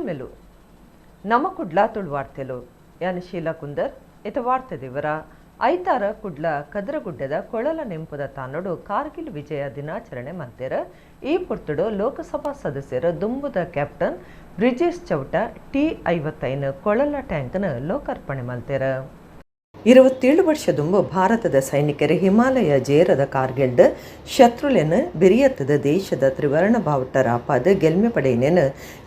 मेलू नम कुडला तुळ वार्तेलू यानी शीला कुंदर इತ ವಾರ್ತೆ ವಿವರ ಐತಾರ ಕುಡ್ಲ ಕದರಗುಡ್ಡದ ಕೊಳಲ ನೆಂಪುದ ತಾನಡು ಕಾರ್ಗಿಲ್ ವಿಜಯ ದಿನಾಚರಣೆ ಮಂತೆರ ಈ ಪುರ್ತುಡು ಲೋಕಸಭಾ ಸದಸ್ಯರ ದುಂಬುದ ಕ್ಯಾಪ್ಟನ್ ಬ್ರಿಜೇಶ್ ಚೌಟ T-55 ಕೊಳಲ ಟ್ಯಾಂಕ್ನ ಲೋಕಾರ್ಪಣೆ ಮಂತೆರ 27 ವರ್ಷ ದುಂಬು ಭಾರತದ ಸೈನಿಕರು ಹಿಮಾಲಯ ಜೇರದ ಕಾರ್ಗಿಲ್ಡ್ ಶತ್ರುಲೆನ ಬಿರಿಯತ್ತದ ದೇಶದ ತ್ರಿವರ್ಣ ಬಾವುಟ ರಾಪಾದ ಗೆಲ್ಮೆ ಪಡೆಯನೇನು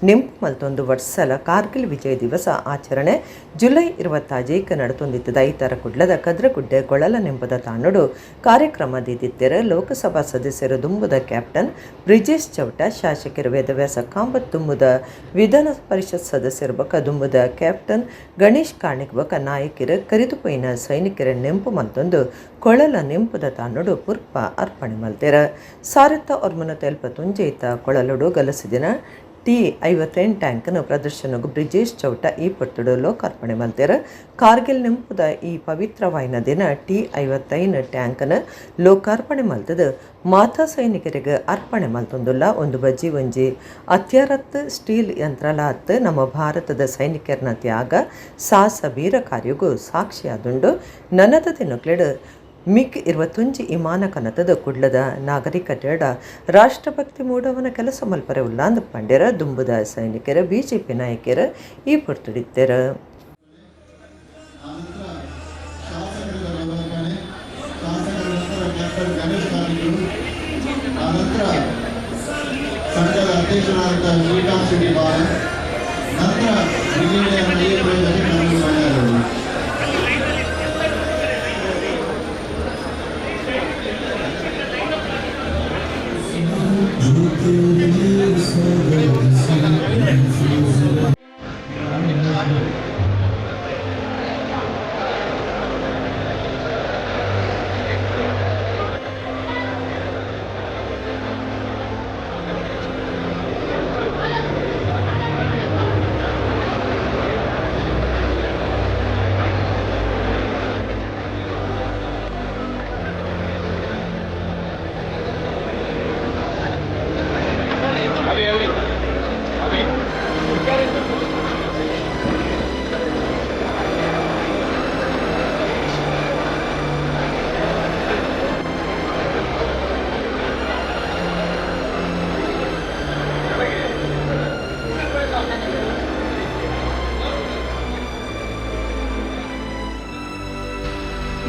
ನೆಂಪು ಮಲ್ತೊಂದು ವರ್ಷಲ ಕಾರ್ಗಿಲ್ ವಿಜಯ ದಿವಸ ಆಚರಣೆ ಜುಲೈ 25 ನಡತೊಂದಿತ್ತದ ಐತಾರ ಕುಡ್ಲದ ಕದ್ರಗುಡ್ಡೆ ಕೊಳಲ ನೆಂಪದ ತಾನುಡು ಕಾರ್ಯಕ್ರಮ ದಿದ್ದಿತ್ತೆರ ಲೋಕಸಭಾ ಸದಸ್ಯರು ದುಂಬುದ ಕ್ಯಾಪ್ಟನ್ ಬ್ರಿಜೇಶ್ ಚೌಟ ಶಾಸಕರು ವೇದವ್ಯಾಸ ಕಾಂಬತ್ ದುಂಬುದ ವಿಧಾನ ಪರಿಷತ್ ಸದಸ್ಯರು ಬಕ ದುಂಬುದ ಕ್ಯಾಪ್ಟನ್ ಗಣೇಶ್ ಕಾರ್ಣಿಕ್ ಬಕ ನಾಯಕರು ಕರೆದುಪೋಯಿನ ಸೈನಿಕರ ನೆಂಪು ಮಲ್ತೊಂದು ಕೊಳಲ ನೆಂಪುದ ತಾನುಡು ಪುರ್ಪ ಅರ್ಪಣೆ ಮಲ್ತೆರ ಸಾರತ್ತ ಅವ್ರ ತೆಲ್ಪ ತುಂಜೈತ ಕೊಳಲುಡು ಗಲಸಿದಿನ T-58 ಟ್ಯಾಂಕ್ನ ಪ್ರದರ್ಶನಗೂ ಬ್ರಿಜೇಶ್ ಚೌಟ ಈ ಪೊರ್ತುಡು ಲೋಕಾರ್ಪಣೆ ಮಲ್ತೆರ ಕಾರ್ಗಿಲ್ ನೆಂಪುದ ಈ ಪವಿತ್ರವಾಯಿನ ದಿನ T-55 ಟ್ಯಾಂಕ್ನ ಲೋಕಾರ್ಪಣೆ ಮಲ್ತದ ಮಾತಾ ಸೈನಿಕರಿಗೆ ಅರ್ಪಣೆ ಮಲ್ತೊಂದುಲ್ಲ ಒಂದು ಬಜ್ಜಿ ಒಂಜಿ ಅತ್ಯರತ್ ಸ್ಟೀಲ್ ಯಂತ್ರಲಾತ್ ನಮ್ಮ ಭಾರತದ ಸೈನಿಕರನ ತ್ಯಾಗ ಸಾಹಸ ವೀರ ಕಾರ್ಯಗೂ ಸಾಕ್ಷಿಯಾದುಂಡು ನನದ ದಿನಕ್ಲೆಡು ಮಿಗ್ 21 ವಿಮಾನ ಕನತದ ಕುಡ್ಲದ ನಾಗರಿಕತೆಡ ರಾಷ್ಟ್ರಭಕ್ತಿ ಮೂಡವನ ಕೆಲಸ ಮಲ್ಪರೆ ಉಲ್ಲಾಂದ ಪಂಡ್ಯರ ದುಂಬುದ ಸೈನಿಕರ ಬಿಜೆಪಿ ನಾಯಕರ ಈ ಪೊರ್ತುಡಿತ್ತೆರ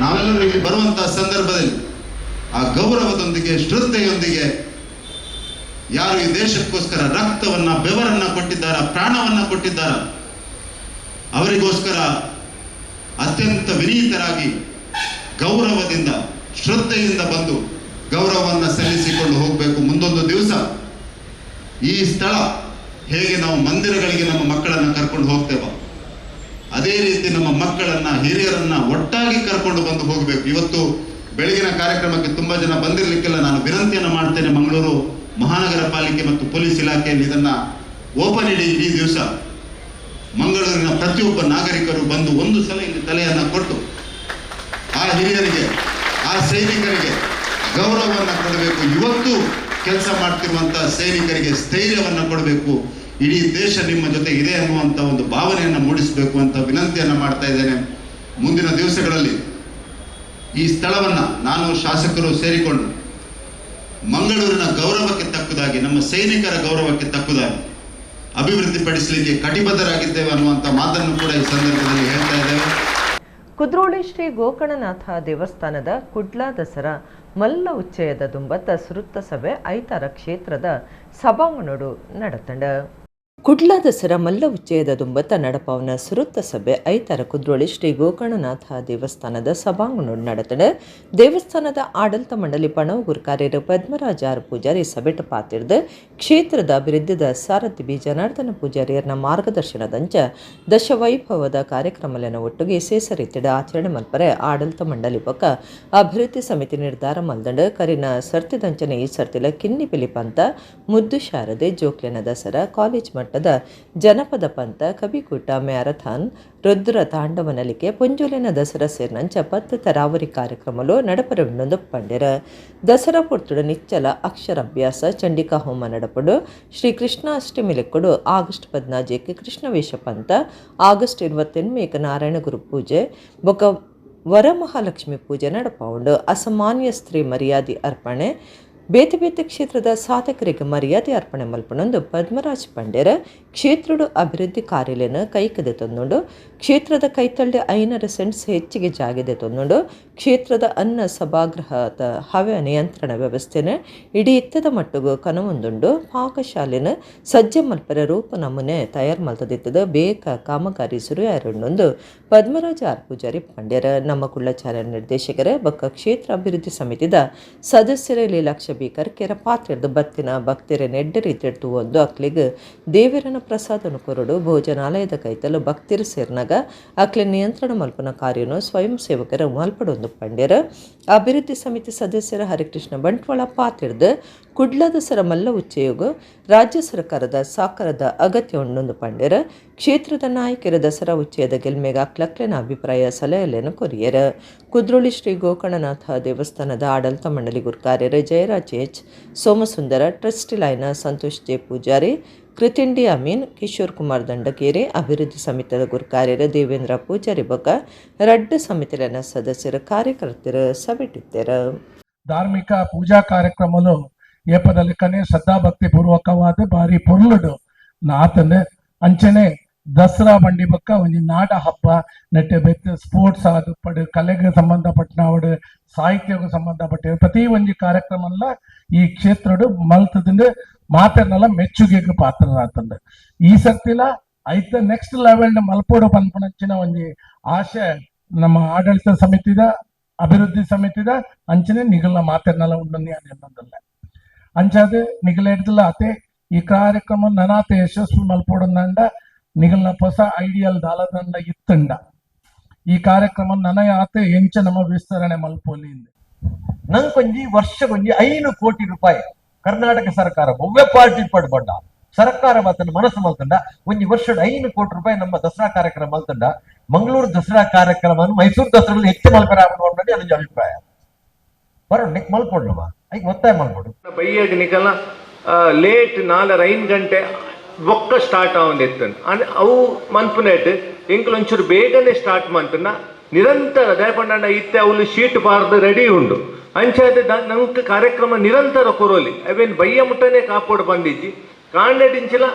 ನಾವೆಲ್ಲರೂ ಇಲ್ಲಿ ಬರುವಂತಹ ಸಂದರ್ಭದಲ್ಲಿ ಆ ಗೌರವದೊಂದಿಗೆ ಶ್ರದ್ಧೆಯೊಂದಿಗೆ ಯಾರು ಈ ದೇಶಕ್ಕೋಸ್ಕರ ರಕ್ತವನ್ನ ಬೆವರನ್ನ ಕೊಟ್ಟಿದ್ದಾರ ಪ್ರಾಣವನ್ನ ಕೊಟ್ಟಿದ್ದಾರ ಅವರಿಗೋಸ್ಕರ ಅತ್ಯಂತ ವಿನೀತರಾಗಿ ಗೌರವದಿಂದ ಶ್ರದ್ಧೆಯಿಂದ ಬಂದು ಗೌರವವನ್ನು ಸಲ್ಲಿಸಿಕೊಂಡು ಹೋಗಬೇಕು. ಮುಂದೊಂದು ದಿವಸ ಈ ಸ್ಥಳ ಹೇಗೆ ನಾವು ಮಂದಿರಗಳಿಗೆ ನಮ್ಮ ಮಕ್ಕಳನ್ನು ಕರ್ಕೊಂಡು ಹೋಗ್ತೇವೋ ಅದೇ ರೀತಿ ನಮ್ಮ ಮಕ್ಕಳನ್ನ ಹಿರಿಯರನ್ನ ಒಟ್ಟಾಗಿ ಕರ್ಕೊಂಡು ಬಂದು ಹೋಗಬೇಕು. ಇವತ್ತು ಬೆಳಗಿನ ಕಾರ್ಯಕ್ರಮಕ್ಕೆ ತುಂಬಾ ಜನ ಬಂದಿರಲಿಕ್ಕೆಲ್ಲ ನಾನು ವಿನಂತಿಯನ್ನು ಮಾಡ್ತೇನೆ. ಮಂಗಳೂರು ಮಹಾನಗರ ಪಾಲಿಕೆ ಮತ್ತು ಪೊಲೀಸ್ ಇಲಾಖೆಯಲ್ಲಿ ಇದನ್ನ ಓಪನ್ ಇಡೀ ದಿವಸ ಮಂಗಳೂರಿನ ಪ್ರತಿಯೊಬ್ಬ ನಾಗರಿಕರು ಬಂದು ಒಂದು ಸಲ ಇಲ್ಲಿ ತಲೆಯನ್ನ ಕೊಟ್ಟು ಆ ಹಿರಿಯರಿಗೆ ಆ ಸೈನಿಕರಿಗೆ ಗೌರವವನ್ನು ಕೊಡಬೇಕು. ಇವತ್ತು ಕೆಲಸ ಮಾಡ್ತಿರುವಂತಹ ಸೈನಿಕರಿಗೆ ಸ್ಥೈರ್ಯವನ್ನು ಕೊಡಬೇಕು. ಇಡೀ ದೇಶ ನಿಮ್ಮ ಜೊತೆ ಇದೆ ಅನ್ನುವಂಥ ಒಂದು ಭಾವನೆಯನ್ನು ಮೂಡಿಸಬೇಕು ಅಂತ ವಿನಂತಿಯನ್ನು ಮಾಡ್ತಾ ಇದ್ದೇನೆ. ಮುಂದಿನ ದಿವಸಗಳಲ್ಲಿ ಈ ಸ್ಥಳವನ್ನ ನಾನು ಶಾಸಕರು ಸೇರಿಕೊಂಡು ಮಂಗಳೂರಿನ ಗೌರವಕ್ಕೆ ತಕ್ಕದಾಗಿ ನಮ್ಮ ಸೈನಿಕರ ಗೌರವಕ್ಕೆ ತಕ್ಕದಾಗಿ ಅಭಿವೃದ್ಧಿಪಡಿಸಲಿಕ್ಕೆ ಕಟಿಬದ್ಧರಾಗಿದ್ದೇವೆ ಅನ್ನುವಂಥ ಮಾತನ್ನು ಕೂಡ ಈ ಸಂದರ್ಭದಲ್ಲಿ ಹೇಳ್ತಾ ಇದ್ದೇವೆ. ಕುದ್ರೋಳಿ ಶ್ರೀ ಗೋಕರ್ಣನಾಥ ದೇವಸ್ಥಾನದ ಕುಡ್ಲಾ ದಸರಾ ಮಲ್ಲ ಉಚ್ಚಯದ ದುಂಬತ್ತ ಸುರುತ್ತ ಸಭೆ ಐತಾರ ಕ್ಷೇತ್ರದ ಸಭಾಂಗಣಡು ನಡತಂಡ ಕುಡ್ಲಾ ದಸರಾ ಮಲ್ಲ ಉಚ್ಚಯದ ದುಂಬತ್ತ ನಡಪವನ ಸುರುತ್ತ ಸಭೆ ಐತಾರ ಕುದ್ರೋಳಿ ಶ್ರೀ ಗೋಕರ್ಣನಾಥ ದೇವಸ್ಥಾನದ ಸಭಾಂಗಣಡು ನಡತಂಡ ದೇವಸ್ಥಾನದ ಆಡಳಿತ ಮಂಡಳಿ ಪಣವಗೂರು ಕಾರ್ಯರು ಪದ್ಮರಾಜಾರ ಪೂಜಾರಿ ಸಭೆಟ ಪಾತಿರ್ದ ಕ್ಷೇತ್ರದ ಅಭಿವೃದ್ಧಿದ ಸಾರಥಿ ಬಿ ಜನಾರ್ದನ ಪೂಜಾರಿಯರ್ನ ಮಾರ್ಗದರ್ಶನದಂಚ ದಶವೈಭವದ ಕಾರ್ಯಕ್ರಮಗಳನ್ನು ಒಟ್ಟಿಗೆ ಸೇಸರಿತಿಡ ಆಚರಣೆ ಮಲ್ಪರೆ ಆಡಳಿತ ಮಂಡಳಿ ಪಕ್ಕ ಅಭಿವೃದ್ಧಿ ಸಮಿತಿ ನಿರ್ಧಾರ ಮಲ್ದಂಡ ಕರಿನ ಸರ್ತಿದಂಚನೆ ಈ ಸರ್ತಿಲ ಕಿನ್ನಿ ಪಿಲಿಪಂತ ಮುದ್ದು ಶಾರದೆ ಜೋಕ್ಲೆನ ದಸರಾ ಕಾಲೇಜ್ ಮಟ್ಟದ ಜನಪದ ಪಂಥ ಕವಿಕೂಟ ಮ್ಯಾರಥಾನ್ ರುದ್ರ ತಾಂಡವನಲಿಕೆ ಪುಂಜುಲಿನ ದಸರಾ ಸೇರಿನಂಚ 10 ತರಾವರಿ ಕಾರ್ಯಕ್ರಮಲು ನಡಪರವಿನೊಂದು ಪಂಡೆರ ದಸರಾ ಪೊರ್ತುಡು ನಿಚ್ಚಲ ಅಕ್ಷರಾಭ್ಯಾಸ ಚಂಡಿಕಾ ಹೋಮ ನಡಪಡು ಶ್ರೀ ಕೃಷ್ಣಾಷ್ಟಮಿ ಲೆಕ್ಕಡು ಆಗಸ್ಟ್ 14 ಕೃಷ್ಣವೇಷ ಪಂಥ ಆಗಸ್ಟ್ 28 ನಾರಾಯಣ ಗುರು ಪೂಜೆ ಬೊಕ ವರಮಹಾಲಕ್ಷ್ಮಿ ಪೂಜೆ ನಡಪೌಂಡು ಅಸಾಮಾನ್ಯ ಸ್ತ್ರೀ ಮರ್ಯಾದೆ ಅರ್ಪಣೆ ಬೇತೆ ಬೇತೆ ಕ್ಷೇತ್ರದ ಸಾಧಕರಿಗೆ ಮರ್ಯಾದೆ ಅರ್ಪಣೆ ಮಲ್ಪನೊಂದು ಪದ್ಮರಾಜ್ ಪಂಡ್ಯರ ಕ್ಷೇತ್ರಡು ಅಭಿವೃದ್ಧಿ ಕಾರ್ಯಾಲಯನ ಕೈಕದೆ ತಂದುಂಡು ಕ್ಷೇತ್ರದ ಕೈತಳ್ಳಿ 500 ಸೆಂಟ್ಸ್ ಹೆಚ್ಚಿಗೆ ಜಾಗಿದೆ ತಂದುಂಡು ಕ್ಷೇತ್ರದ ಅನ್ನ ಸಭಾಗೃಹದ ಹವೆ ನಿಯಂತ್ರಣ ವ್ಯವಸ್ಥೆನ ಇಡೀ ಇತ್ತದ ಮಟ್ಟಿಗೂ ಕನವೊಂದುಂಡು ಪಾಕಶಾಲೆನ ಸಜ್ಜೆ ಮಲ್ಪರ ರೂಪ ನಮೂನೆ ತಯಾರು ಮಲ್ತದಿತ್ತದ ಬೇಕ ಕಾಮಗಾರಿ ಸುರುಯಾರಣ್ಣೊಂದು ಪದ್ಮರಾಜ ಆರ್ ಪೂಜಾರಿ ಪಂಡ್ಯರ ನಮ್ಮ ಕುಳ್ಳಚಾರ ನಿರ್ದೇಶಕರ ಬೊಕ್ಕ ಕ್ಷೇತ್ರ ಅಭಿವೃದ್ಧಿ ಸಮಿತಿದ ಸದಸ್ಯರ ಲೀಲಾಕ್ಷ ಬೀಕರ್ ಕೆರ ಪಾತ್ರದ ಬತ್ತಿನ ಭಕ್ತಿರ ನೆಡ್ಡರಿ ತೆಟ್ಟು ಒಂದು ಅಕ್ಲಿಗೆ ದೇವರನ ಪ್ರಸಾದನು ಕೊರಡು ಭೋಜನಾಲಯದ ಕೈತಲು ಭಕ್ತಿರ ಸೇರ್ನಾಗ ಅಕ್ಲೆ ನಿಯಂತ್ರಣ ಮಲ್ಪನ ಕಾರ್ಯನು ಸ್ವಯಂ ಸೇವಕರ ಮಲ್ಪಡೊಂದು ಪಂಡ್ಯರ ಅಭಿವೃದ್ಧಿ ಸಮಿತಿ ಸದಸ್ಯರ ಹರಿಕೃಷ್ಣ ಬಂಟ್ವಾಳ ಪಾತಿರ್ದು ಕುಡ್ಲದ ಸರ ಮಲ್ಲ ಉಚ್ಚೆಯೋಗು ರಾಜ್ಯ ಸರ್ಕಾರದ ಸಾಕಾರದ ಅಗತ್ಯ ಉಂಡೊಂದು ಪಂಡ್ಯರ ಕ್ಷೇತ್ರದ ನಾಯಕರ ದಸರಾ ಉಚ್ಚಯದ ಗೆಲ್ಮೆಗ ಅಕ್ಲಕ್ಲೆನ ಅಭಿಪ್ರಾಯ ಸಲಹೆಯನ್ನು ಕೊರಿಯರ ಕುದ್ರೋಳಿ ಶ್ರೀ ಗೋಕರ್ಣನಾಥ ದೇವಸ್ಥಾನದ ಆಡಳಿತ ಮಂಡಳಿ ಗುರ್ಕಾರ್ಯರ ಜಯರಾಜ್ ಎಚ್ ಸೋಮಸುಂದರ ಟ್ರಸ್ಟಿ ಲೈನ ಸಂತೋಷ್ ಜೆ ಪೂಜಾರಿ ಕೃತಿಂಡಿ ಅಮೀನ್ ಕಿಶೋರ್ ಕುಮಾರ್ ದಂಡಕೇರಿ ಅಭಿವೃದ್ಧಿ ಸಮಿತಿಯ ಗುರ್ಕಾರ್ಯರ ದೇವೇಂದ್ರ ಪೂಜಾರಿ ಬೊಕ್ಕ ರಡ್ಡ ಸಮಿತಿಯ ಸದಸ್ಯರ ಕಾರ್ಯಕರ್ತರು ಸಭೆಟಿದ್ದರ ಧಾರ್ಮಿಕ ಪೂಜಾ ಕಾರ್ಯಕ್ರಮಲು ಏಪದಲ್ಲಿ ಕನೆ ಶ್ರದ್ಧಾಭಕ್ತಿ ಪೂರ್ವಕವಾದ ಬಾರಿ ಪೊರ್ಲುಡು ನಾತನ ಅಂಚನೆ ದಸರಾ ಬಂಡಿ ಬೊಕ್ಕ ಒಂಜಿ ನಾಡ ಹಬ್ಬ ನೆಟ್ಟೆ ಬೆತ್ತ ಸ್ಪೋರ್ಟ್ಸ್ ಆದು ಪಡು ಕಲೆಗೆ ಸಂಬಂಧಪಟ್ಟನವಡು ಸಾಹಿತ್ಯಕ್ಕೆ ಸಂಬಂಧಪಟ್ಟ ಪ್ರತಿ ಒಂಜಿ ಕಾರ್ಯಕ್ರಮಲ್ಲ ಈ ಕ್ಷೇತ್ರಡು ಮಲ್ತದಿಂದ ಮಾತೆರ್ನಲ್ಲ ಮೆಚ್ಚುಗೆಗೆ ಪಾತ್ರರಾತಂದು ಈ ಸರ್ತಿಲ ಐತ ನೆಕ್ಸ್ಟ್ ಲೆವೆಲ್ ಮಲ್ಪೋಡು ಪನ್ಪನಂಚಿನ ಒಂಜಿ ಆಶೆ ನಮ್ಮ ಆಡಳಿತ ಸಮಿತಿದ ಅಭಿವೃದ್ಧಿ ಸಮಿತಿದ ಅಂಚನೆ ನಿಗಲ ಮಾತೆರ್ನಲ್ಲ ಉಂಡನಿ ಅನ್ನೊಂದಲ್ಲ ಅಂಚಾದ ನಿಗಲ ಹಿಡ್ದಲ್ಲ ಅತೆ ಈ ಕಾರ್ಯಕ್ರಮ ನನಾತೆ ಯಶಸ್ವಿ ಮಲ್ಪೋಡಂದ ನಿಗಲ್ನ ಹೊಸ ಐಡಿಯಲ್ ದಾಲದಂಡ ಇತ್ತಂಡ ಈ ಕಾರ್ಯಕ್ರಮ ನನಯ ಆತೆ ಎಂಚ ನಮ್ಮ ವಿಸ್ತರಣೆ ಮಲ್ಪೋಲಿ ನಂಗೊಂಜಿ ವರ್ಷಗೊಂಜಿ 5 ಕೋಟಿ ರೂಪಾಯಿ ಕರ್ನಾಟಕ ಸರ್ಕಾರ ಒವ್ವೆ ಪಾರ್ಟಿ ಪಡ್ಬಂಡ ಸರ್ಕಾರ ಮಾತನ್ನ ಮನಸ್ಸು ಮಲ್ತಂಡ ಒಂಜಿ ವರ್ಷದ 5 ಕೋಟಿ ರೂಪಾಯಿ ನಮ್ಮ ದಸರಾ ಕಾರ್ಯಕ್ರಮ ಮಲ್ತಂಡ ಮಂಗಳೂರು ದಸರಾ ಕಾರ್ಯಕ್ರಮ ಮೈಸೂರು ದಸರಲ್ಲಿ ಹೆಚ್ಚು ಮಲ್ಪರ ಅನ್ನೋದು ನನ್ನ ಅಭಿಪ್ರಾಯ ಬರೋ ನೆಕ್ ಮಲ್ಪೊಡ್ಲವ ಐಕ್ ಒತ್ತಾಯ ಮಾಡ್ಬೋದು ಬೈಯಾಗ ನಿಕಲ ಲೇಟ್ 4-5 ಗಂಟೆ ಒಕ್ಕ ಸ್ಟಾರ್ಟ್ ಆವಂದಿತ್ತು ಅವು ಮನ್ಪುನೇಟ್ ಇಂಕಲ್ ಒಂಚೂರು ಬೇಗನೆ ಸ್ಟಾರ್ಟ್ ಮಾಡ್ತನ ನಿರಂತರ ದಯಪಂಡ ಇತ್ತೆ ಅವಳು ಶೀಟ್ ಬಾರ್ದು ರೆಡಿ ಉಂಡು ಅಂಚಾದ ನಂಗೆ ಕಾರ್ಯಕ್ರಮ ನಿರಂತರ ಕೊರೋಲಿ ಅವೇನು ಬಯ್ಯ ಮುಟ್ಟನೆ ಕಾಪಾಡು ಬಂದಿಜ್ಜಿ ಕಾಂಡೆಡಿಂಚಿಲ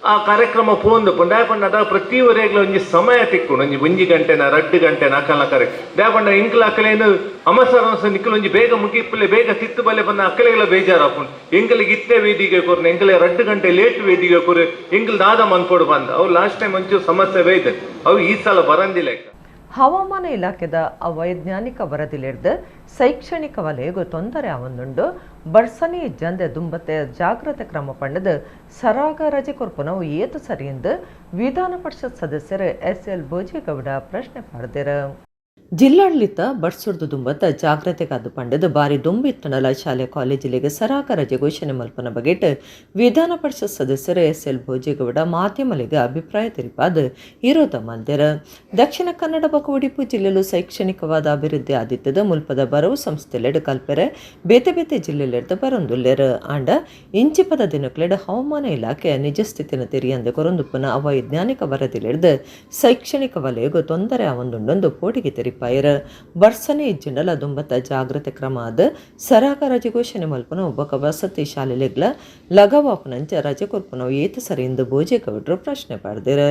ಆ ಕಾರ್ಯಕ್ರಮ ಪೋಂದು ದಯಪಂಡ ಅದ ಪ್ರತಿ ವರೆಗ್ಲ ಒಂಜಿ ಸಮಯ ತಿಕ್ಕೊಂಡು ಒಂಜಿ ಗಂಟೆನ 2 ಗಂಟೆನ ಅಕಲ ಕರೆ ದಯಪಂಡ ಇಂಕಲ ಅಕಲೇನು ಅಮಸರಸ ನಿಕ್ಕಲು ಒಂಜಿ ಬೇಗ ಮುಗಿಪ್ಪಲೆ ಬೇಗ ತಿತ್ತು ಬಲೆ ಬಂದ ಅಕಲೆಗಳ ಬೇಜಾರು ಹಾಕೊಂಡು ಎಂಕಲಿಗೆ ಇತ್ತೆ ವೇದಿಗೆ ಕೊರ್ನ ಎಂಕಲೆ 2 ಗಂಟೆ ಲೇಟ್ ವೇದಿಗೆ ಕೊರೆ ಎಂಕಲ್ ದಾದ ಮನ್ಪೋಡು ಬಂದ ಅವು ಲಾಸ್ಟ್ ಟೈಮ್ ಒಂಚೂರು ಸಮಸ್ಯೆ ಬೇಯ್ದೆ ಅವು ಈ ಸಲ ಬರಂದಿಲ್ಲ. ಹವಾಮಾನ ಇಲಾಖೆದ ಅವೈಜ್ಞಾನಿಕ ವರದಿಲಿಡ್ದು ಶೈಕ್ಷಣಿಕ ವಲಯಗೂ ತೊಂದರೆ ಆವೊಂದುಂಡು ಬರ್ಸನಿ ಇಜ್ಜಂದೆ ದುಂಬತ್ತೆ ಜಾಗ್ರತೆ ಕ್ರಮ ಪಂಡದು ಸರಾಗ ರಜೆ ಕೊರ್ಪುನವು ಏತು ಸರಿಯೆಂದು ವಿಧಾನ ಪರಿಷತ್ ಸದಸ್ಯರು SL ಭೋಜೇಗೌಡ ಪ್ರಶ್ನೆ ಪಡೆದಿರ. ಜಿಲ್ಲಾಡಳಿತ ಬಡ್ಸುಡ್ದು ದುಂಬತ್ತ ಜಾಗ್ರತೆಗಾದು ಪಂಡದು ಬಾರಿ ದುಂಬಿತ್ತಣಲ ಶಾಲೆ ಕಾಲೇಜಿಲೆಗೆ ಸರಾಗ ರಜೆ ಘೋಷಣೆ ಮಲ್ಪನ ಬಗೆಟ್ ವಿಧಾನ ಪರಿಷತ್ ಸದಸ್ಯರು SL ಭೋಜೇಗೌಡ ಮಾಧ್ಯಮಲಿಗೆ ಅಭಿಪ್ರಾಯ ತಿಳಿಪಾದ ವಿರೋಧ ಮಂದಿರ. ದಕ್ಷಿಣ ಕನ್ನಡ ಬೊಕ ಉಡುಪಿ ಜಿಲ್ಲೆಲು ಶೈಕ್ಷಣಿಕವಾದ ಅಭಿವೃದ್ಧಿ ಆದಿತ್ಯದ ಮುಲ್ಪದ ಬರವು ಸಂಸ್ಥೆಲೆಡ್ ಕಲ್ಪೆರೆ ಬೇತೆ ಬೇತೆ ಜಿಲ್ಲೆಲೆಡ್ದು ಬರೊಂದುಲ್ಲೆರ್ ಆಂಡ ಇಂಚಿಪದ ದಿನಕ್ಲೆಡ್ ಹವಾಮಾನ ಇಲಾಖೆ ನಿಜ ಸ್ಥಿತಿನ ತೆರಿಯಂದೆ ಕೊರೊಂದುಪ್ಪನ ಅವೈಜ್ಞಾನಿಕ ವರದಿಲೆಡ್ದು ಶೈಕ್ಷಣಿಕ ವಲಯಗೂ ತೊಂದರೆ ಆವೊಂದುಂಡೊಂದು ಪೋಟಿಗೆ ತೆರಿ ಬರ್ಸನೆ ಇಜ್ಜಿಂಡಲ ದುಂಬತ್ತ ಜಾಗ್ರತೆ ಕ್ರಮ ಆದ ಸರಾಗ ರಜೆ ಘೋಷಣೆ ಮಲ್ಪನ ಒಬ್ಬ ವಸತಿ ಶಾಲೆಲೆಗ್ಲ ಲಗವಾಪನಂಚ ರಜೆ ಕೊರ್ಪುನವು ಏತು ಸರಿ ಎಂದು ಭೋಜೇಗೌಡರು ಪ್ರಶ್ನೆ ಪಡೆದಿರ.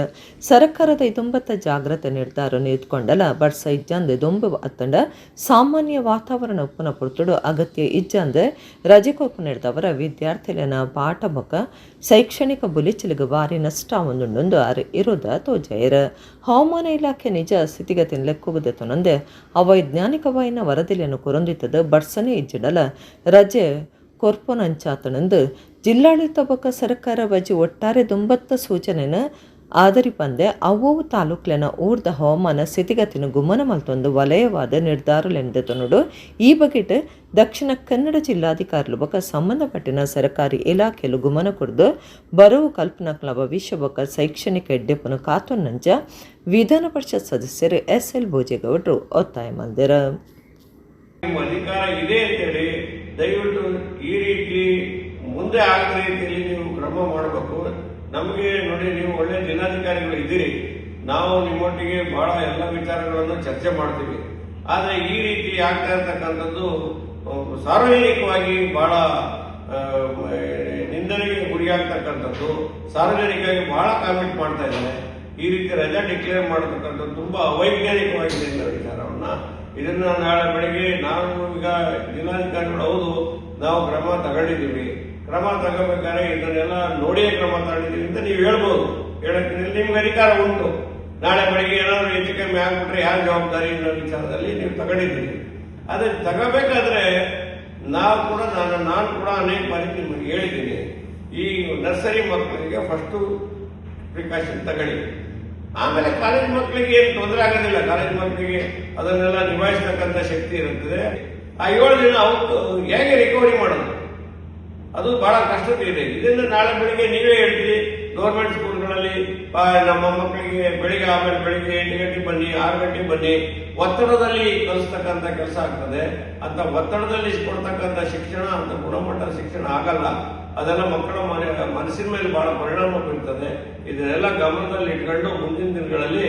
ಸರ್ಕಾರದ ದುಂಬತ್ತ ಜಾಗ್ರತೆ ನಿರ್ಧಾರ ನಿಂತ್ಕೊಂಡಲ ಬರ್ಸ ಇಜ್ಜಂದೆ ದುಂಬು ಅತ್ತಂಡ ಸಾಮಾನ್ಯ ವಾತಾವರಣ ಉಪ್ಪನ ಪುರ್ತುಡು ಅಗತ್ಯ ಇಜ್ಜಂದೆ ರಜೆ ಕೊರ್ಪು ನಡೆದವರ ವಿದ್ಯಾರ್ಥಿಗಳನ್ನ ಪಾಠ ಬೊಕ ಶೈಕ್ಷಣಿಕ ಬುಲಿಚಲಿಗೆ ಭಾರಿ ನಷ್ಟ ಒಂದೊಂದೊಂದು ಇರೋದ ತೋಜಾಯಿರ. ಹವಾಮಾನ ಇಲಾಖೆ ನಿಜ ಸ್ಥಿತಿಗತಿನ ಲೆಕ್ಕುವುದೇ ತೊನಂದೆ ಅವೈಜ್ಞಾನಿಕವಾಯಿನ ವರದಿಯನ್ನು ಕೊರೊಂದಿತ್ತದ ಬಡ್ಸನೆ ಇಜ್ಜಿಡಲ ರಜೆ ಕೊರ್ಪೊನಂಚಾತನಂದು ಜಿಲ್ಲಾಡಳಿತ ಬೊಕ ಸರ್ಕಾರ ವಜಿ ಒಟ್ಟಾರೆ ದುಂಬತ್ತ ಸೂಚನೆನ ಆದರಿ ಪಂದೆ ಅವ್ವವು ತಾಲೂಕ್ಲೆನ ಊರ್ದ ಹವಾಮಾನ ಸ್ಥಿತಿಗತಿನ ಗುಮ್ಮನ ಮಲ್ತೊಂದು ವಲಯವಾದ ನಿರ್ಧಾರಲೆಂದೆತನುಡು ಈ ಬಗೆಟ್ ದಕ್ಷಿಣ ಕನ್ನಡ ಜಿಲ್ಲಾಧಿಕಾರಿಲು ಬೊಕ ಸಂಬಂಧಪಟ್ಟಿನ ಸರ್ಕಾರಿ ಇಲಾಖೆಲು ಗುಮನ ಕುರ್ದು ಬರವು ಕಲ್ಪನಾಕ್ಲ ಭವಿಷ್ಯ ಬೊಕ ಶೈಕ್ಷಣಿಕ ಎಡ್ಡೆಪ್ಪನು ಕಾತೊನ್ನಂಚ ವಿಧಾನ ಪರಿಷತ್ ಸದಸ್ಯರು SL ಭೋಜೇಗೌಡರು ಒತ್ತಾಯ ಮಾಡಿದರ. ಅಧಿಕಾರ ಇದೆ ಅಂತೇಳಿ ದಯವಿಟ್ಟು ಈ ರೀತಿ ಮುಂದೆ ಆಗದ ರೀತಿಯಲ್ಲಿ ನೀವು ಕ್ರಮ ಮಾಡಬೇಕು. ನಮಗೆ ನೋಡಿ, ನೀವು ಒಳ್ಳೆ ಜಿಲ್ಲಾಧಿಕಾರಿಗಳು ಇದ್ದೀರಿ, ನಾವು ನಿಮ್ಮೊಟ್ಟಿಗೆ ಬಹಳ ಎಲ್ಲ ವಿಚಾರಗಳನ್ನು ಚರ್ಚೆ ಮಾಡ್ತೀವಿ. ಆದರೆ ಈ ರೀತಿ ಆಗ್ತಾ ಇರ್ತಕ್ಕಂಥದ್ದು ಸಾರ್ವಜನಿಕವಾಗಿ ಬಹಳ ನಿಂದನೆಗೆ ಗುರಿಯಾಗ್ತಕ್ಕಂಥದ್ದು, ಸಾರ್ವಜನಿಕವಾಗಿ ಬಹಳ ಕಾಮೆಂಟ್ ಮಾಡ್ತಾ ಇದ್ದಾರೆ. ಈ ರೀತಿ ರಜಾ ಡಿಕ್ಲೇರ್ ಮಾಡತಕ್ಕಂಥದ್ದು ತುಂಬಾ ಅವೈಜ್ಞಾನಿಕವಾಗಿದೆ ಅನ್ನೋ ವಿಚಾರವನ್ನ ಇದನ್ನ ನಾಳೆ ಬೆಳಗ್ಗೆ ನಾವು ಈಗ ಜಿಲ್ಲಾಧಿಕಾರಿಗಳು ಹೌದು ನಾವು ಕ್ರಮ ತಗೊಂಡಿದ್ದೀವಿ, ಕ್ರಮ ತಗೋಬೇಕಾದ್ರೆ ಇದನ್ನೆಲ್ಲ ನೋಡಿಯೇ ಕ್ರಮ ತಗೊಂಡಿದ್ದೀವಿ ಅಂತ ನೀವು ಹೇಳ್ಬೋದು. ಹೇಳಕ್ಕೆ ನಿಮ್ಗೆ ಅಧಿಕಾರ ಉಂಟು. ನಾಳೆ ಬೆಳಗ್ಗೆ ಏನಾದರೂ ಹೆಚ್ಚು ಕಮ್ಮಿ ಆಗ್ಬಿಟ್ರೆ ಯಾರು ಜವಾಬ್ದಾರಿ ಅನ್ನೋ ವಿಚಾರದಲ್ಲಿ ನೀವು ತಗೊಂಡಿದ್ದೀರಿ. ಅದೇ ತಗೋಬೇಕಾದ್ರೆ ನಾವು ಕೂಡ ನಾನು ಕೂಡ ಅನೇಕ ಬಾರಿ ನಿಮಗೆ ಹೇಳಿದ್ದೀನಿ, ಈ ನರ್ಸರಿ ಮಕ್ಕಳಿಗೆ ಫಸ್ಟು ಪ್ರಿಕಾಷನ್ ತಗೊಳ್ಳಿ. ಆಮೇಲೆ ಕಾಲೇಜ್ ಮಕ್ಕಳಿಗೆ ಏನು ತೊಂದರೆ ಆಗೋದಿಲ್ಲ. ಕಾಲೇಜ್ ಮಕ್ಕಳಿಗೆ ಅದನ್ನೆಲ್ಲ ನಿಭಾಯಿಸ್ತಕ್ಕಂಥ ಶಕ್ತಿ ಇರುತ್ತದೆ. ಆ 7 ದಿನ ಅವ್ರು ಹೇಗೆ ರಿಕವರಿ ಮಾಡೋದು ಅದು ಬಹಳ ಕಷ್ಟದಿದೆ. ಇದನ್ನು ನಾಳೆ ಬೆಳಿಗ್ಗೆ ನೀವೇ ಹೇಳ್ತೀರಿ, ಗೌರ್ಮೆಂಟ್ ಸ್ಕೂಲ್ಗಳಲ್ಲಿ ನಮ್ಮ ಮಕ್ಕಳಿಗೆ ಬೆಳಿಗ್ಗೆ ಆಮೇಲೆ ಬೆಳಿಗ್ಗೆ 8 ಗಂಟೆಗೆ ಬನ್ನಿ, 6 ಗಂಟೆಗೆ ಬನ್ನಿ, ಒತ್ತಡದಲ್ಲಿ ಕಲಿಸ್ತಕ್ಕಂಥ ಕೆಲಸ ಆಗ್ತದೆ. ಅಂತ ಒತ್ತಡದಲ್ಲಿ ಕೊಡ್ತಕ್ಕಂಥ ಶಿಕ್ಷಣ ಅಂತ ಗುಣಮಟ್ಟದ ಶಿಕ್ಷಣ ಆಗಲ್ಲ. ಅದೆಲ್ಲ ಮಕ್ಕಳ ಮನಸ್ಸಿನ ಮೇಲೆ ಬಹಳ ಪರಿಣಾಮ ಬೀರ್ತದೆ. ಇದನ್ನೆಲ್ಲ ಗಮನದಲ್ಲಿ ಇಟ್ಕೊಂಡು ಮುಂದಿನ ದಿನಗಳಲ್ಲಿ